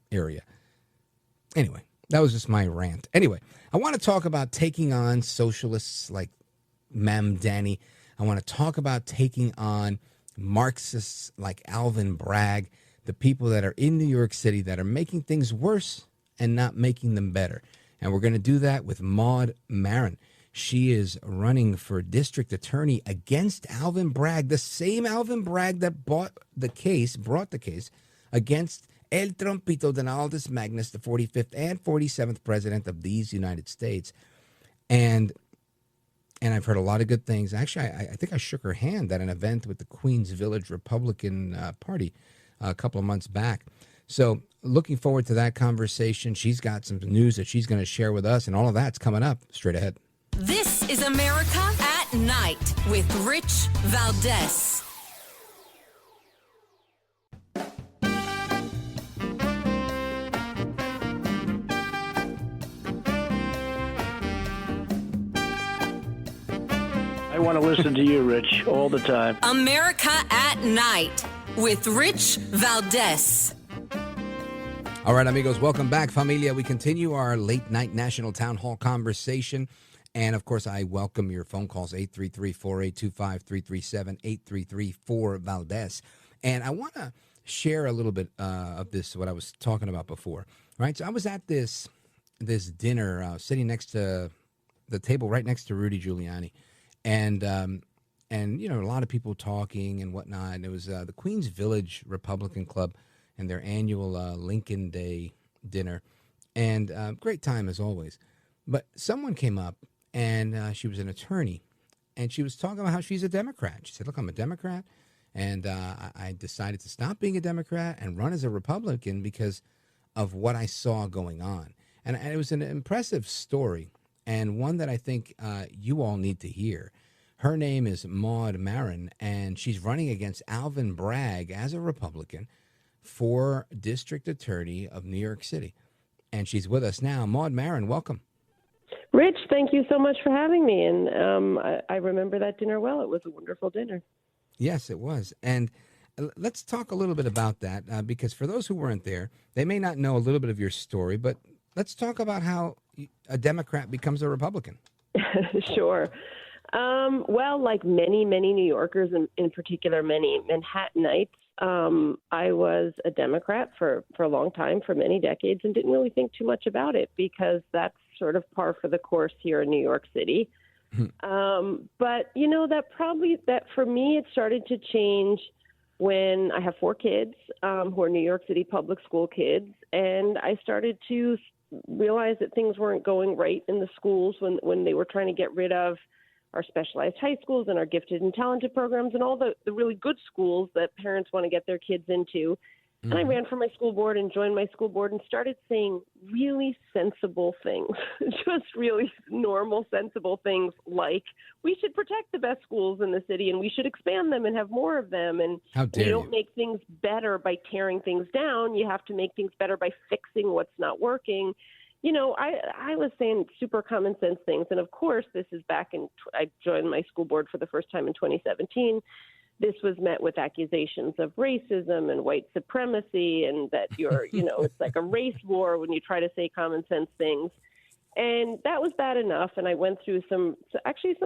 area. Anyway, that was just my rant. Anyway, I want to talk about taking on socialists like Mamdani. I want to talk about taking on Marxists like Alvin Bragg, the people that are in New York City that are making things worse and not making them better. And we're going to do that with Maron. She is running for district attorney against Alvin Bragg, the same Alvin Bragg that brought the case against El Trompito Donaldus Magnus, the 45th and 47th president of these United States. And I've heard a lot of good things. Actually, I think I shook her hand at an event with the Queens Village Republican Party a couple of months back. So looking forward to that conversation. She's got some news that she's going to share with us, and all of that's coming up straight ahead. This is America at Night with Rich Valdez. I want to listen to you, Rich, all the time. America at Night with Rich Valdez. All right, amigos, welcome back, familia. We continue our late night national town hall conversation. And, of course, I welcome your phone calls, 833-482-5337, 833-4-Valdez. And I want to share a little bit of this, what I was talking about before, right? So I was at this dinner sitting next to the table right next to Rudy Giuliani. And you know, a lot of people talking and whatnot. And it was the Queens Village Republican Club and their annual Lincoln Day dinner. And great time, as always. But someone came up, and she was an attorney. And she was talking about how she's a Democrat. She said, look, I'm a Democrat. And I decided to stop being a Democrat and run as a Republican because of what I saw going on. And it was an impressive story, and one that I think you all need to hear. Her name is Maron, and she's running against Alvin Bragg as a Republican for District Attorney of New York City. And she's with us now. Maron, welcome. Rich, thank you so much for having me. And I remember that dinner well. It was a wonderful dinner. Yes, it was. And let's talk a little bit about that, because for those who weren't there, they may not know a little bit of your story, but let's talk about how a Democrat becomes a Republican. Sure. Well, like many New Yorkers, and in particular many Manhattanites, I was a Democrat for a long time, for many decades, and didn't really think too much about it because that's sort of par for the course here in New York City. But, you know, that for me, it started to change when I have 4 kids who are New York City public school kids, and I started to realize that things weren't going right in the schools when they were trying to get rid of our specialized high schools and our gifted and talented programs and all the really good schools that parents want to get their kids into. And I ran for my school board and joined my school board and started saying really sensible things, just really normal, sensible things like we should protect the best schools in the city and we should expand them and have more of them. And you don't make things better by tearing things down. You have to make things better by fixing what's not working. You know, I was saying super common sense things. And of course, this is I joined my school board for the first time in 2017. This was met with accusations of racism and white supremacy and that it's like a race war when you try to say common sense things. And that was bad enough. And I went through some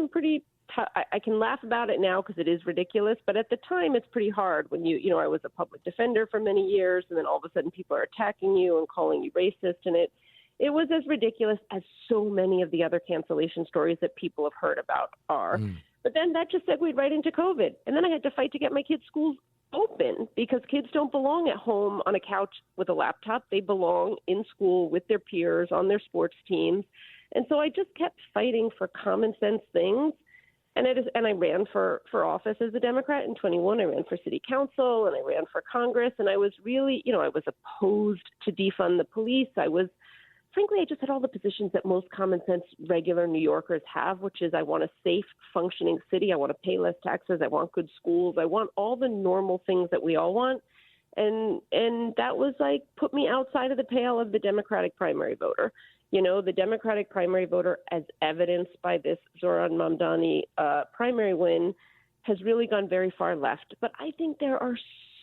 pretty I can laugh about it now because it is ridiculous. But at the time, it's pretty hard when I was a public defender for many years. And then all of a sudden people are attacking you and calling you racist. And it was as ridiculous as so many of the other cancellation stories that people have heard about are. But then that just segued right into COVID. And then I had to fight to get my kids' schools open because kids don't belong at home on a couch with a laptop. They belong in school with their peers on their sports teams. And so I just kept fighting for common sense things. And I ran for office as a Democrat in 21. I ran for city council and I ran for Congress. And I was really, I was opposed to defund the police. Frankly, I just had all the positions that most common sense regular New Yorkers have, which is I want a safe, functioning city. I want to pay less taxes. I want good schools. I want all the normal things that we all want. And that was like put me outside of the pale of the Democratic primary voter. You know, the Democratic primary voter, as evidenced by this Zoran Mamdani primary win, has really gone very far left. But I think there are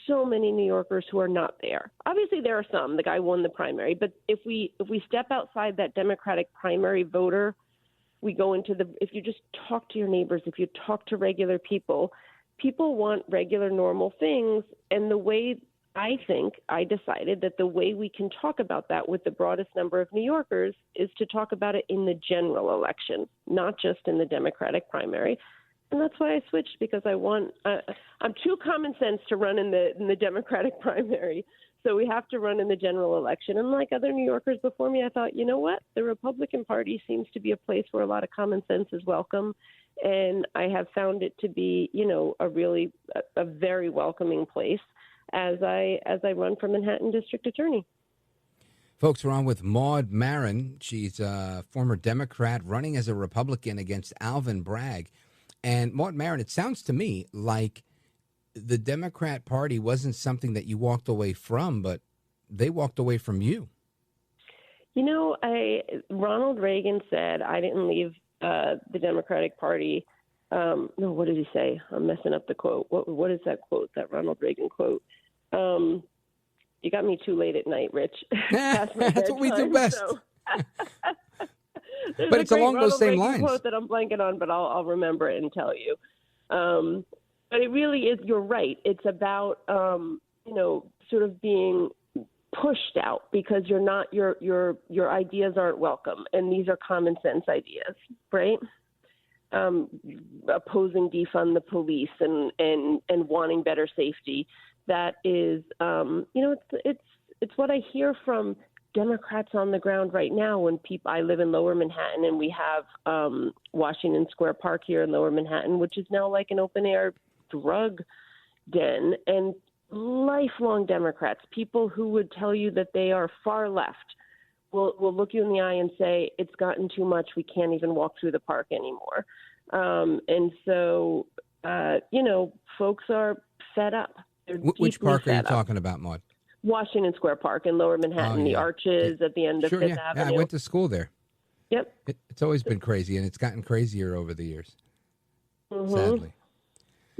so many New Yorkers who are not there. Obviously, there are some. The guy won the primary. But if we step outside that Democratic primary voter, we go into if you just talk to your neighbors, if you talk to regular people want regular, normal things. And the way I decided that the way we can talk about that with the broadest number of New Yorkers is to talk about it in the general election, not just in the Democratic primary. And that's why I switched, because I'm too common sense to run in the Democratic primary. So we have to run in the general election. And like other New Yorkers before me, I thought, you know what? The Republican Party seems to be a place where a lot of common sense is welcome. And I have found it to be, a very welcoming place. as I run for Manhattan District Attorney. Folks, we're on with Maud Maron. She's a former Democrat running as a Republican against Alvin Bragg. And Maud Maron, it sounds to me like the Democrat Party wasn't something that you walked away from, but they walked away from you. You know, Ronald Reagan said, I didn't leave the Democratic Party. No, what did he say? I'm messing up the quote. What is that quote, that Ronald Reagan quote? You got me too late at night, Rich. That's what we do best. So. But it's along those same lines. Quote that I'm blanking on, but I'll remember it and tell you. But it really is. You're right. It's about sort of being pushed out because you're not your ideas aren't welcome, and these are common sense ideas, right? Opposing defund the police and wanting better safety. That is, it's what I hear from Democrats on the ground right now. When I live in Lower Manhattan, and we have Washington Square Park here in Lower Manhattan, which is now like an open air drug den, and lifelong Democrats, people who would tell you that they are far left, will look you in the eye and say, it's gotten too much. We can't even walk through the park anymore. And so, folks are fed up. Which park are you talking about, Maud? Washington Square Park in Lower Manhattan, the arches at the end of Fifth Avenue. Yeah, I went to school there. Yep. It's always been crazy, and it's gotten crazier over the years, Mm-hmm. sadly.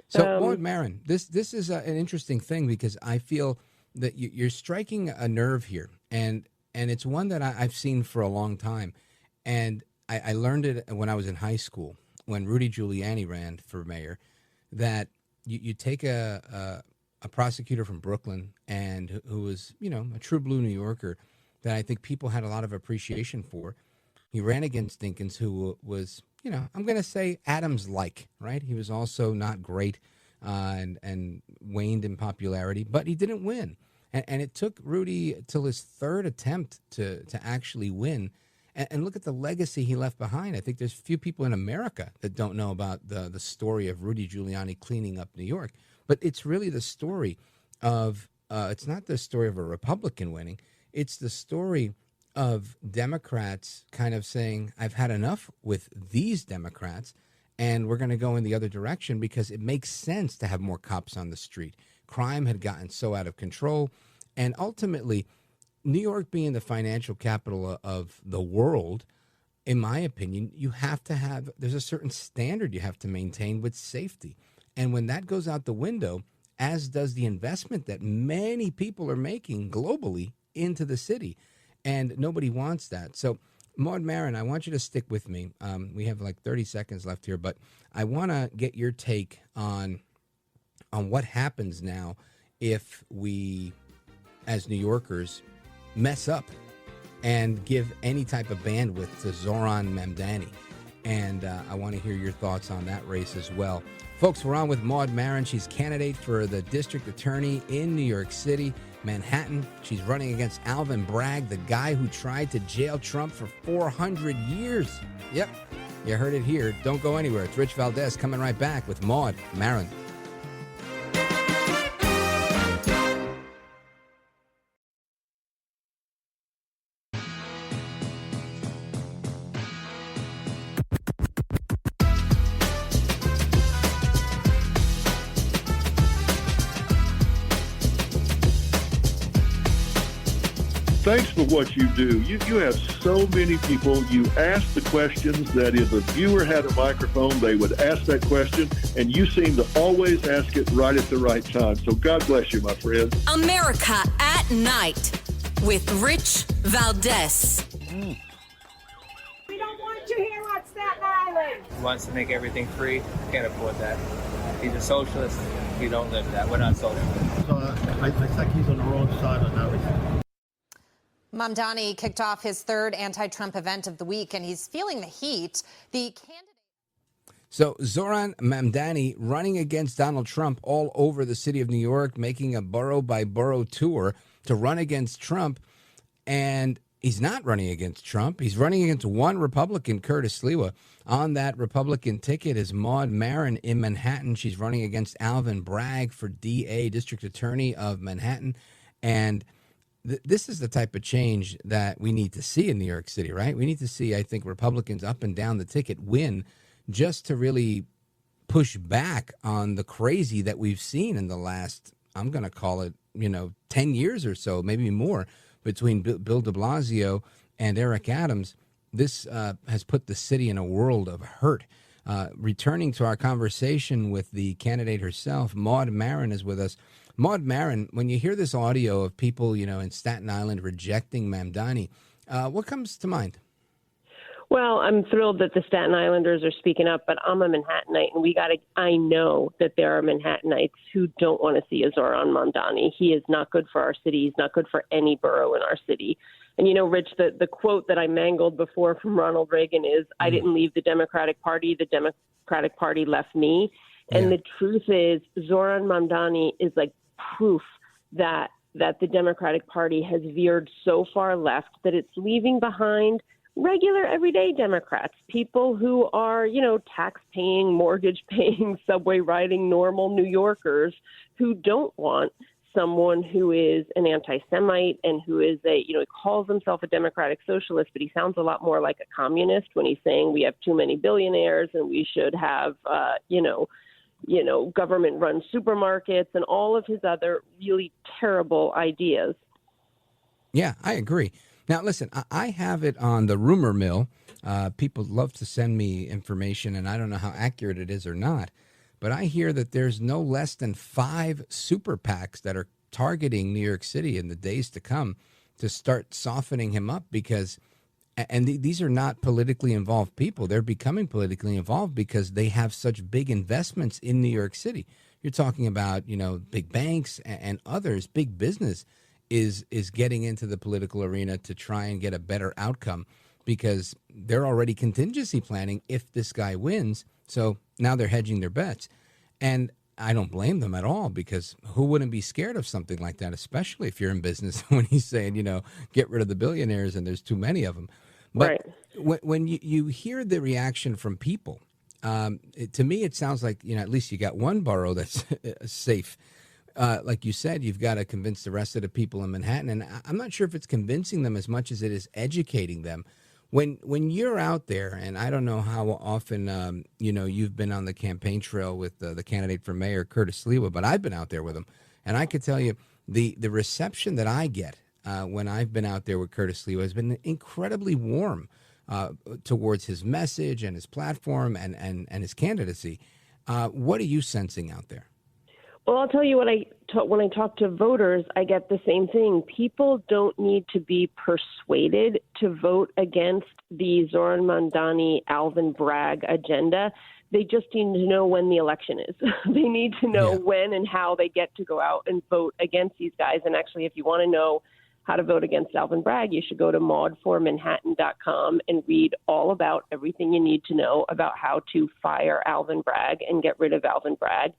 So, Maud Maron, this is an interesting thing because I feel that you're striking a nerve here, and it's one that I've seen for a long time. And I learned it when I was in high school, when Rudy Giuliani ran for mayor, that you take a prosecutor from Brooklyn and who was, a true blue New Yorker that I think people had a lot of appreciation for. He ran against Dinkins, who was, I'm going to say Adams-like, right? He was also not great and waned in popularity, but he didn't win. And it took Rudy till his third attempt to actually win. And look at the legacy he left behind. I think there's few people in America that don't know about the story of Rudy Giuliani cleaning up New York. But it's really the story of, it's not the story of a Republican winning. It's the story of Democrats kind of saying, I've had enough with these Democrats, and we're going to go in the other direction because it makes sense to have more cops on the street. Crime had gotten so out of control. And ultimately, New York being the financial capital of the world, in my opinion, there's a certain standard you have to maintain with safety. And when that goes out the window, as does the investment that many people are making globally into the city. And nobody wants that. So, Maud Maron, I want you to stick with me. We have like 30 seconds left here, but I want to get your take on what happens now if we, as New Yorkers, mess up and give any type of bandwidth to Zoran Mamdani. And I want to hear your thoughts on that race as well. Folks, we're on with Maud Maron. She's candidate for the district attorney in New York City, Manhattan. She's running against Alvin Bragg, the guy who tried to jail Trump for 400 years. Yep, you heard it here. Don't go anywhere. It's Rich Valdez coming right back with Maud Maron. Thanks for what you do. You have so many people. You ask the questions that if a viewer had a microphone, they would ask that question, and you seem to always ask it right at the right time. So God bless you, my friend. America at Night with Rich Valdez. We don't want you here on Staten Island. He wants to make everything free. Can't afford that. He's a socialist. You don't live that. We're not socialists. So I think he's on the wrong side on everything. Mamdani kicked off his third anti-Trump event of the week, and he's feeling the heat. The candidate. So Zoran Mamdani running against Donald Trump all over the city of New York, making a borough-by-borough tour to run against Trump. And He's not running against Trump. He's running against one Republican, Curtis Sliwa. On that Republican ticket is Maud Maron in Manhattan. She's running against Alvin Bragg for DA, District Attorney of Manhattan. And this is the type of change that we need to see in New York City, right? We need to see, I think, Republicans up and down the ticket win just to really push back on the crazy that we've seen in the last, I'm going to call it, 10 years or so, maybe more, between Bill de Blasio and Eric Adams. This has put the city in a world of hurt. Returning to our conversation with the candidate herself, Maud Maron is with us. Maud Maron, when you hear this audio of people, in Staten Island rejecting Mamdani, what comes to mind? Well, I'm thrilled that the Staten Islanders are speaking up, but I'm a Manhattanite, and I know that there are Manhattanites who don't want to see a Zoran Mamdani. He is not good for our city. He's not good for any borough in our city. And, Rich, the quote that I mangled before from Ronald Reagan is, I didn't leave the Democratic Party. The Democratic Party left me. And the truth is, Zoran Mamdani is like proof that the Democratic Party has veered so far left that it's leaving behind regular everyday Democrats, people who are, tax-paying, mortgage-paying, subway-riding, normal New Yorkers who don't want someone who is an anti-Semite and who is he calls himself a democratic socialist, but he sounds a lot more like a communist when he's saying we have too many billionaires and we should have, government-run supermarkets and all of his other really terrible ideas. Yeah, I agree. Now, listen, I have it on the rumor mill. People love to send me information, and I don't know how accurate it is or not. But I hear that there's no less than 5 super PACs that are targeting New York City in the days to come to start softening him up because, these are not politically involved people. They're becoming politically involved because they have such big investments in New York City. You're talking about, big banks and others, big business is getting into the political arena to try and get a better outcome because they're already contingency planning if this guy wins. So now they're hedging their bets. And I don't blame them at all because who wouldn't be scared of something like that, especially if you're in business when he's saying, get rid of the billionaires and there's too many of them. But when you hear the reaction from people, to me, it sounds like, at least you got one borough that's safe. Like you said, you've got to convince the rest of the people in Manhattan. And I'm not sure if it's convincing them as much as it is educating them. When you're out there, and I don't know how often, you've been on the campaign trail with the candidate for mayor, Curtis Sliwa, but I've been out there with him. And I could tell you the reception that I get when I've been out there with Curtis Sliwa has been incredibly warm towards his message and his platform and his candidacy. What are you sensing out there? Well, I'll tell you when I talk to voters, I get the same thing. People don't need to be persuaded to vote against the Zoran Mamdani, Alvin Bragg agenda. They just need to know when the election is. They need to know when and how they get to go out and vote against these guys. And actually, if you want to know how to vote against Alvin Bragg, you should go to maudformanhattan.com and read all about everything you need to know about how to fire Alvin Bragg and get rid of Alvin Bragg.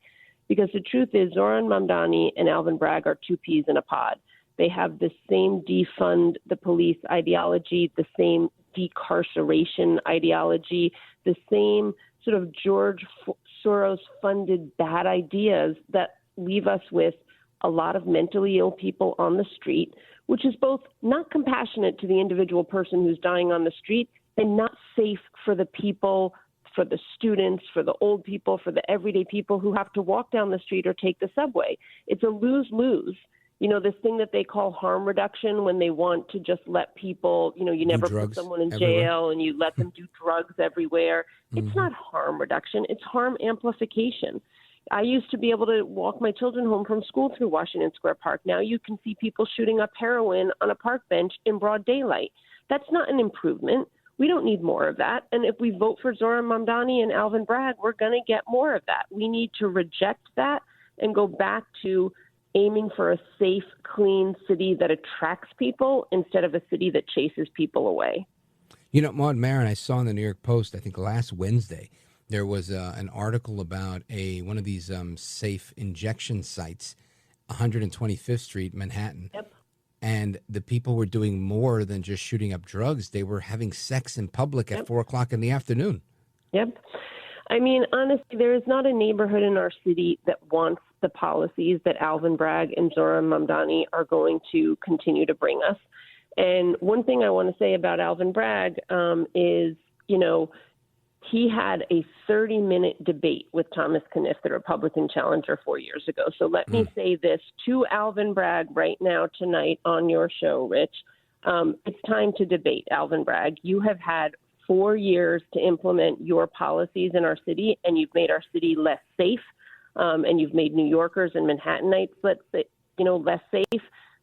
Because the truth is, Zoran Mamdani and Alvin Bragg are 2 peas in a pod. They have the same defund the police ideology, the same decarceration ideology, the same sort of George Soros-funded bad ideas that leave us with a lot of mentally ill people on the street, which is both not compassionate to the individual person who's dying on the street and not safe for the people, for the students, for the old people, for the everyday people who have to walk down the street or take the subway. It's a lose-lose. This thing that they call harm reduction when they want to just let people, you never put someone in jail and you let them do drugs everywhere. Mm-hmm. It's not harm reduction. It's harm amplification. I used to be able to walk my children home from school through Washington Square Park. Now you can see people shooting up heroin on a park bench in broad daylight. That's not an improvement. We don't need more of that. And if we vote for Zoran Mamdani and Alvin Bragg, we're going to get more of that. We need to reject that and go back to aiming for a safe, clean city that attracts people instead of a city that chases people away. Maud Maron, I saw in the New York Post, I think last Wednesday, there was an article about one of these safe injection sites, 125th Street, Manhattan. Yep. and the people were doing more than just shooting up drugs. They were having sex in public at 4 o'clock in the afternoon. Yep. I mean, honestly, there is not a neighborhood in our city that wants the policies that Alvin Bragg and Zohran Mamdani are going to continue to bring us. And one thing I want to say about Alvin Bragg is, he had a 30-minute debate with Thomas Kniff, the Republican challenger, 4 years ago. So let me say this to Alvin Bragg right now, tonight on your show, Rich. It's time to debate Alvin Bragg. You have had 4 years to implement your policies in our city, and you've made our city less safe, and you've made New Yorkers and Manhattanites less safe.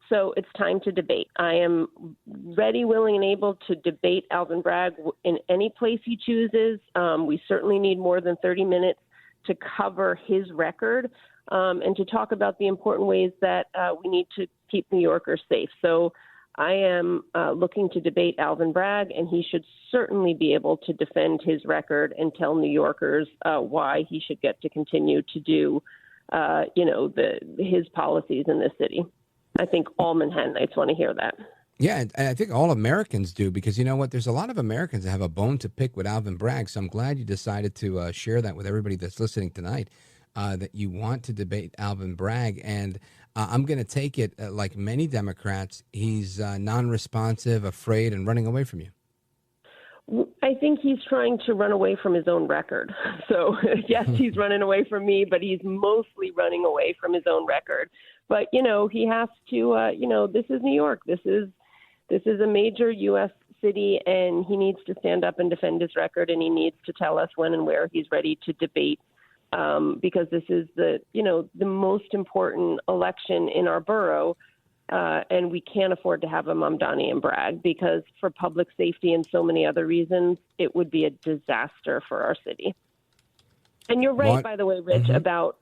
So it's time to debate. I am ready, willing, and able to debate Alvin Bragg in any place he chooses. We certainly need more than 30 minutes to cover his record and to talk about the important ways that we need to keep New Yorkers safe. So I am looking to debate Alvin Bragg, and he should certainly be able to defend his record and tell New Yorkers why he should get to continue to do, his policies in this city. I think all Manhattanites want to hear that. Yeah, and I think all Americans do, because you know what? There's a lot of Americans that have a bone to pick with Alvin Bragg, so I'm glad you decided to share that with everybody that's listening tonight, that you want to debate Alvin Bragg. And I'm going to take it, like many Democrats, he's non-responsive, afraid, and running away from you. I think he's trying to run away from his own record. So, yes, he's running away from me, but he's mostly running away from his own record. But, he has to, this is New York. This is a major U.S. city, and he needs to stand up and defend his record, and he needs to tell us when and where he's ready to debate, because this is the most important election in our borough. And we can't afford to have a Mamdani and Bragg, because for public safety and so many other reasons, it would be a disaster for our city. And you're right, by the way, Rich, about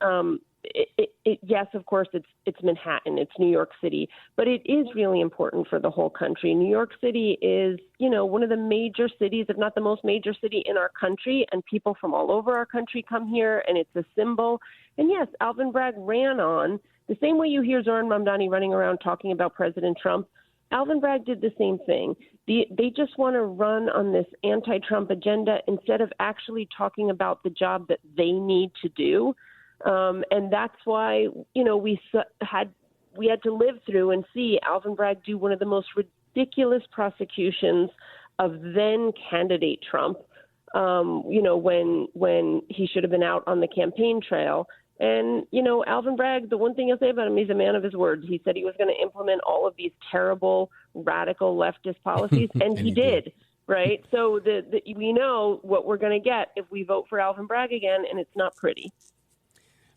yes, of course, it's Manhattan, it's New York City, but it is really important for the whole country. New York City is, one of the major cities, if not the most major city in our country, and people from all over our country come here, and it's a symbol. And yes, Alvin Bragg ran on the same way you hear Zohran Mamdani running around talking about President Trump. Alvin Bragg did the same thing. They just want to run on this anti-Trump agenda instead of actually talking about the job that they need to do. And that's why, we had to live through and see Alvin Bragg do one of the most ridiculous prosecutions of then candidate Trump, when he should have been out on the campaign trail. And, Alvin Bragg, the one thing I'll say about him, he's a man of his word. He said he was going to implement all of these terrible, radical leftist policies, and he did. Right? So we know what we're going to get if we vote for Alvin Bragg again, and it's not pretty.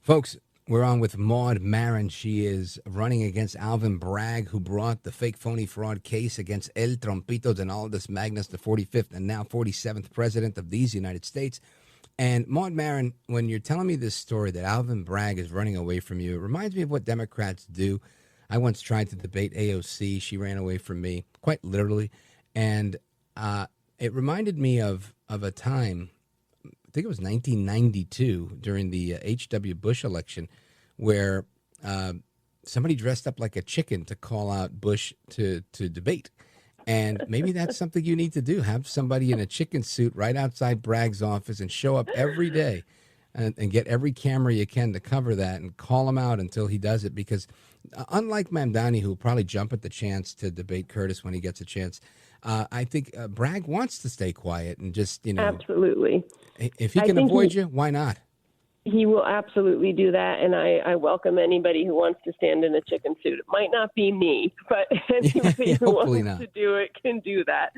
Folks, we're on with Maron. She is running against Alvin Bragg, who brought the fake, phony fraud case against El Trompito Donaldus Magnus, the 45th and now 47th president of these United States. And Maron, when you're telling me this story that Alvin Bragg is running away from you, it reminds me of what Democrats do. I once tried to debate AOC. She ran away from me, quite literally. And it reminded me of a time, I think it was 1992, during the H.W. Bush election, where somebody dressed up like a chicken to call out Bush to debate. And maybe that's something you need to do. Have somebody in a chicken suit right outside Bragg's office and show up every day and get every camera you can to cover that and call him out until he does it. Because unlike Mamdani, who will probably jump at the chance to debate Curtis when he gets a chance, I think Bragg wants to stay quiet and just, Absolutely. If he can avoid you, why not? He will absolutely do that, and I welcome anybody who wants to stand in a chicken suit. It might not be me, but anybody who wants to do it can do that.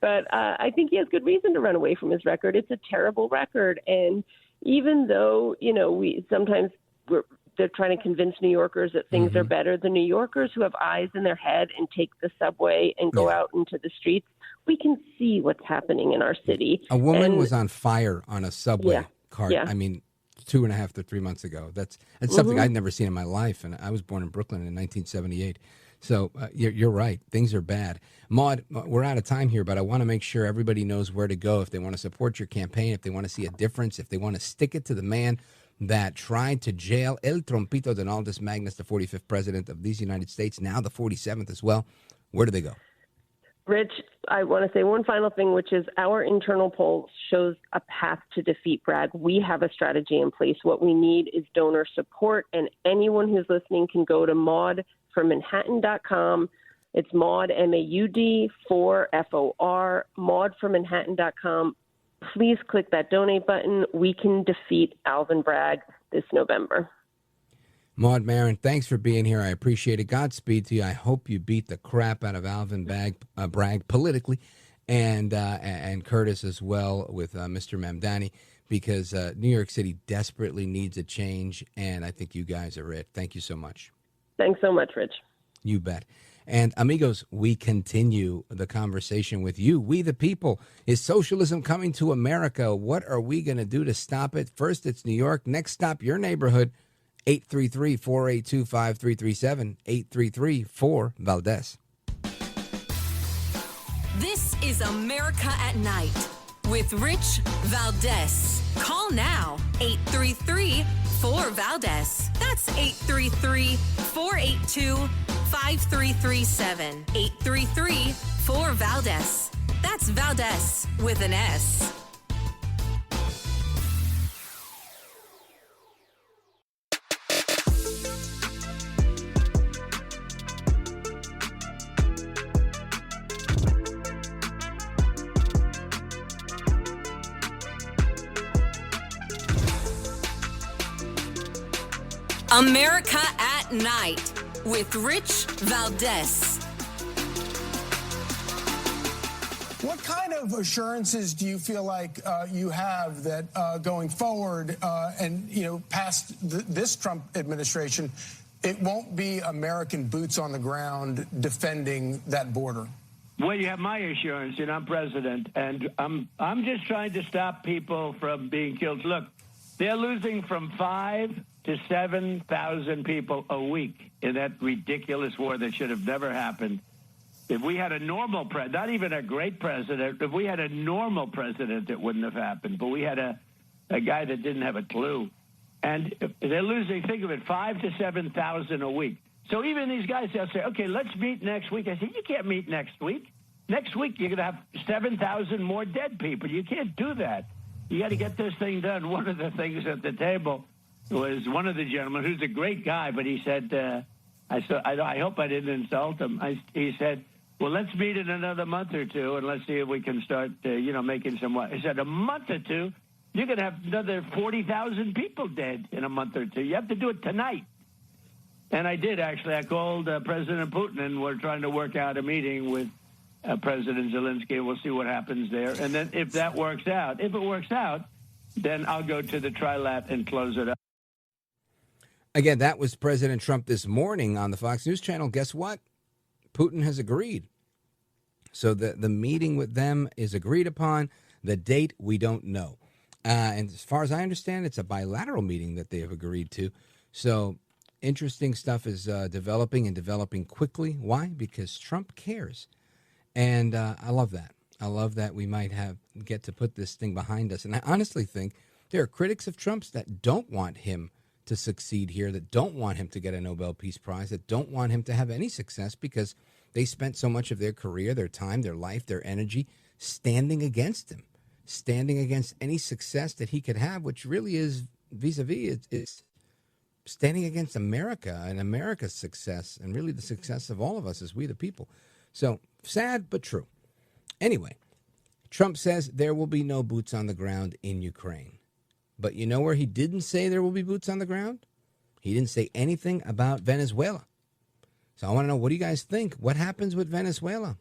But I think he has good reason to run away from his record. It's a terrible record, and even though, they're trying to convince New Yorkers that things are better, the New Yorkers who have eyes in their head and take the subway and go out into the streets, we can see what's happening in our city. A woman was on fire on a subway cart. I mean, 2.5 to 3 months ago. That's something I'd never seen in my life, and I was born in Brooklyn in 1978. So you're right. Things are bad. Maud, we're out of time here, but I want to make sure everybody knows where to go if they want to support your campaign, if they want to see a difference, if they want to stick it to the man. that tried to jail El Trompito Donaldus Magnus, the 45th president of these United States, now the 47th as well. Where do they go? Rich, I want to say one final thing, which is our internal poll shows a path to defeat Bragg. We have a strategy in place. What we need is donor support, and anyone who's listening can go to maudformanhattan.com. It's Maud, MAUD, 4FOR, maudformanhattan.com. Please click that donate button. We can defeat Alvin Bragg this November. Maud, Maron, thanks for being here. I appreciate it. Godspeed to you. I hope you beat the crap out of Alvin Bragg politically, and Curtis as well with Mr. Mamdani, because New York City desperately needs a change, and I think you guys are it. Thank you so much. Thanks so much, Rich. You bet. And amigos, we continue the conversation with you. We the people. Is socialism coming to America? What are we going to do to stop it? First, it's New York. Next stop, your neighborhood. 833-482-5337. 833-4-VALDEZ. This is America at Night with Rich Valdez. Call now, 833-4-VALDEZ. That's 833-482-5337. 833-4-VALDEZ. That's Valdez with an S. America at Night with Rich Valdez. What kind of assurances do you feel like you have that going forward and, past this Trump administration, it won't be American boots on the ground defending that border? Well, you have my assurance, and I'm president, and I'm just trying to stop people from being killed. Look, they're losing from 5,000 to 7,000 people a week in that ridiculous war that should have never happened. If we had a normal president, not even a great president, if we had a normal president, it wouldn't have happened. But we had a guy that didn't have a clue. And they're losing, think of it, 5,000 to 7,000 a week. So even these guys, they'll say, okay, let's meet next week. I say, you can't meet next week. Next week, you're going to have 7,000 more dead people. You can't do that. You got to get this thing done. One of the things at the table was one of the gentlemen, who's a great guy, but he said, I hope I didn't insult him. He said, well, let's meet in another month or two, and let's see if we can start, making some money. He said, a month or two, you're going to have another 40,000 people dead in a month or two. You have to do it tonight. And I did, actually. I called President Putin, and we're trying to work out a meeting with President Zelensky. We'll see what happens there. And then if it works out, then I'll go to the trilat and close it up. Again, that was President Trump this morning on the Fox News channel. Guess what? Putin has agreed. So the meeting with them is agreed upon. The date, we don't know. And as far as I understand, it's a bilateral meeting that they have agreed to. So interesting stuff is developing quickly. Why? Because Trump cares. And I love that. I love that we might get to put this thing behind us. And I honestly think there are critics of Trump's that don't want him to succeed here, that don't want him to get a Nobel Peace Prize, that don't want him to have any success because they spent so much of their career, their time, their life, their energy standing against him, standing against any success that he could have, which really is vis-a-vis, it's standing against America and America's success and really the success of all of us as we the people. So sad, but true. Anyway, Trump says there will be no boots on the ground in Ukraine. But you know where he didn't say there will be boots on the ground? He didn't say anything about Venezuela. So I want to know, what do you guys think? What happens with Venezuela?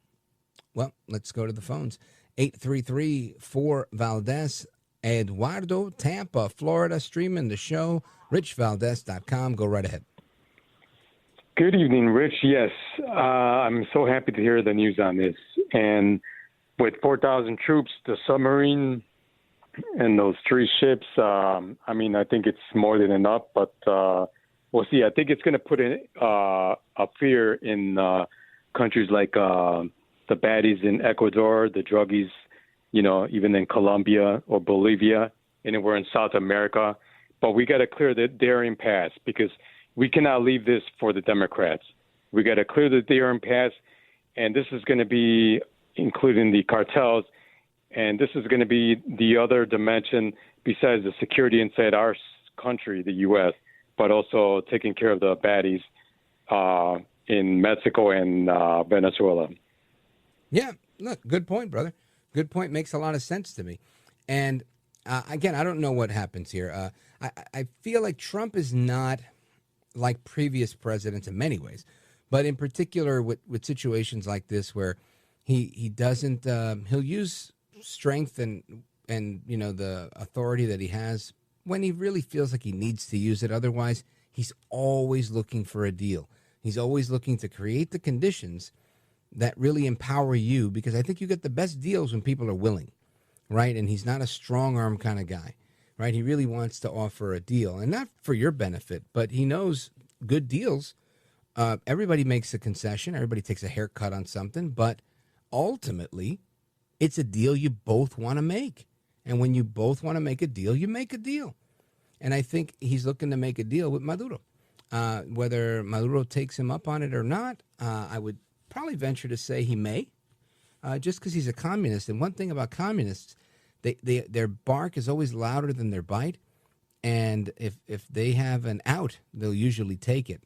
Well, let's go to the phones. 833-4-VALDEZ. Eduardo, Tampa, Florida, streaming the show. RichValdez.com. Go right ahead. Good evening, Rich. Yes, I'm so happy to hear the news on this. And with 4,000 troops, the submarine, and those 3 ships, I think it's more than enough, but we'll see. I think it's going to put a fear in countries like the baddies in Ecuador, the druggies, even in Colombia or Bolivia, anywhere in South America, but we got to clear the Darien Pass because we cannot leave this for the Democrats. We got to clear the Darien Pass, and this is going to be including the cartels, and this is going to be the other dimension besides the security inside our country, the U.S., but also taking care of the baddies in Mexico and Venezuela. Yeah, look, good point, brother. Good point. Makes a lot of sense to me. And again, I don't know what happens here. I feel like Trump is not like previous presidents in many ways, but in particular with situations like this where he doesn't, he'll use strength and the authority that he has when he really feels like he needs to use it. Otherwise, he's always looking for a deal. He's always looking to create the conditions that really empower you, because I think you get the best deals when people are willing, right? And he's not a strong arm kind of guy, right? He really wants to offer a deal, and not for your benefit, but he knows good deals. Everybody makes a concession. Everybody takes a haircut on something, but ultimately it's a deal you both want to make. And when you both want to make a deal, you make a deal. And I think he's looking to make a deal with Maduro. Whether Maduro takes him up on it or not, I would probably venture to say he may, just because he's a communist. And one thing about communists, their bark is always louder than their bite. And if they have an out, they'll usually take it.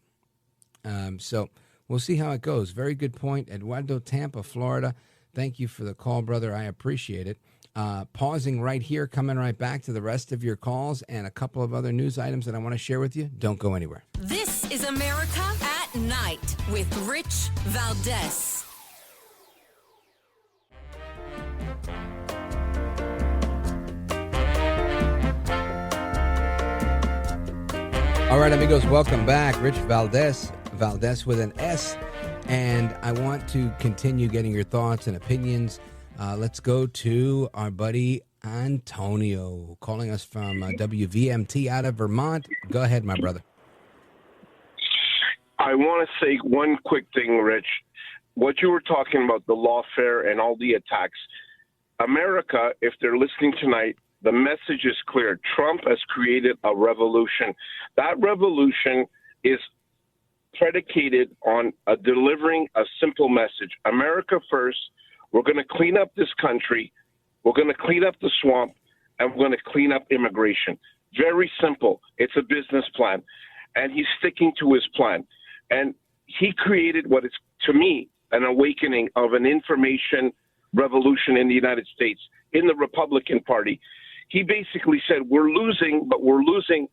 So we'll see how it goes. Very good point. Eduardo, Tampa, Florida. Thank you for the call, brother. I appreciate it. Pausing right here, coming right back to the rest of your calls and a couple of other news items that I want to share with you. Don't go anywhere. This is America at Night with Rich Valdez. All right, amigos, welcome back. Rich Valdez with an S. And I want to continue getting your thoughts and opinions. Let's go to our buddy Antonio, calling us from WVMT out of Vermont. Go ahead, my brother. I want to say one quick thing, Rich. What you were talking about, the lawfare and all the attacks. America, if they're listening tonight, the message is clear. Trump has created a revolution. That revolution is predicated on delivering a simple message. America first. We're going to clean up this country. We're going to clean up the swamp, and we're going to clean up immigration. Very simple. It's a business plan, and he's sticking to his plan. And he created what is, to me, an awakening of an information revolution in the United States, in the Republican Party. He basically said, we're losing, but we're losing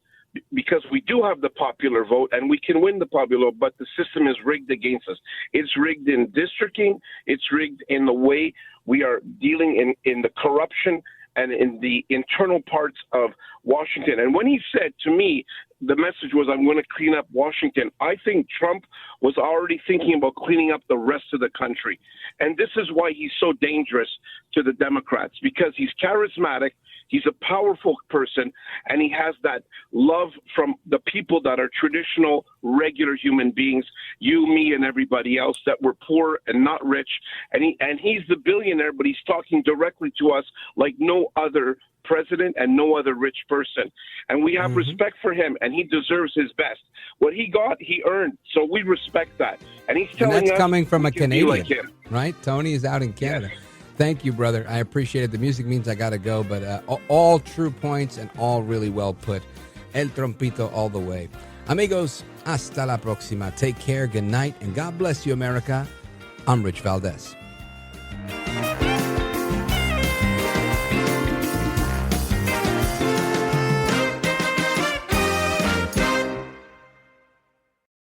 because we do have the popular vote and we can win the popular vote, but the system is rigged against us. It's rigged in districting. It's rigged in the way we are dealing in the corruption and in the internal parts of Washington. And when he said to me, the message was, I'm going to clean up Washington, I think Trump was already thinking about cleaning up the rest of the country. And this is why he's so dangerous to the Democrats, because he's charismatic, he's a powerful person, and he has that love from the people that are traditional, regular human beings, you, me, and everybody else, that we're poor and not rich. And he's the billionaire, but he's talking directly to us like no other president and no other rich person. And we have respect for him, and he deserves his best. What he got, he earned. So we respect that. And he's telling us, and that's coming from a Canadian, like him. Right? Tony is out in Canada. Yes. Thank you, brother. I appreciate it. The music means I got to go, but all true points and all really well put. El Trompito all the way. Amigos, hasta la próxima. Take care, good night, and God bless you, America. I'm Rich Valdez.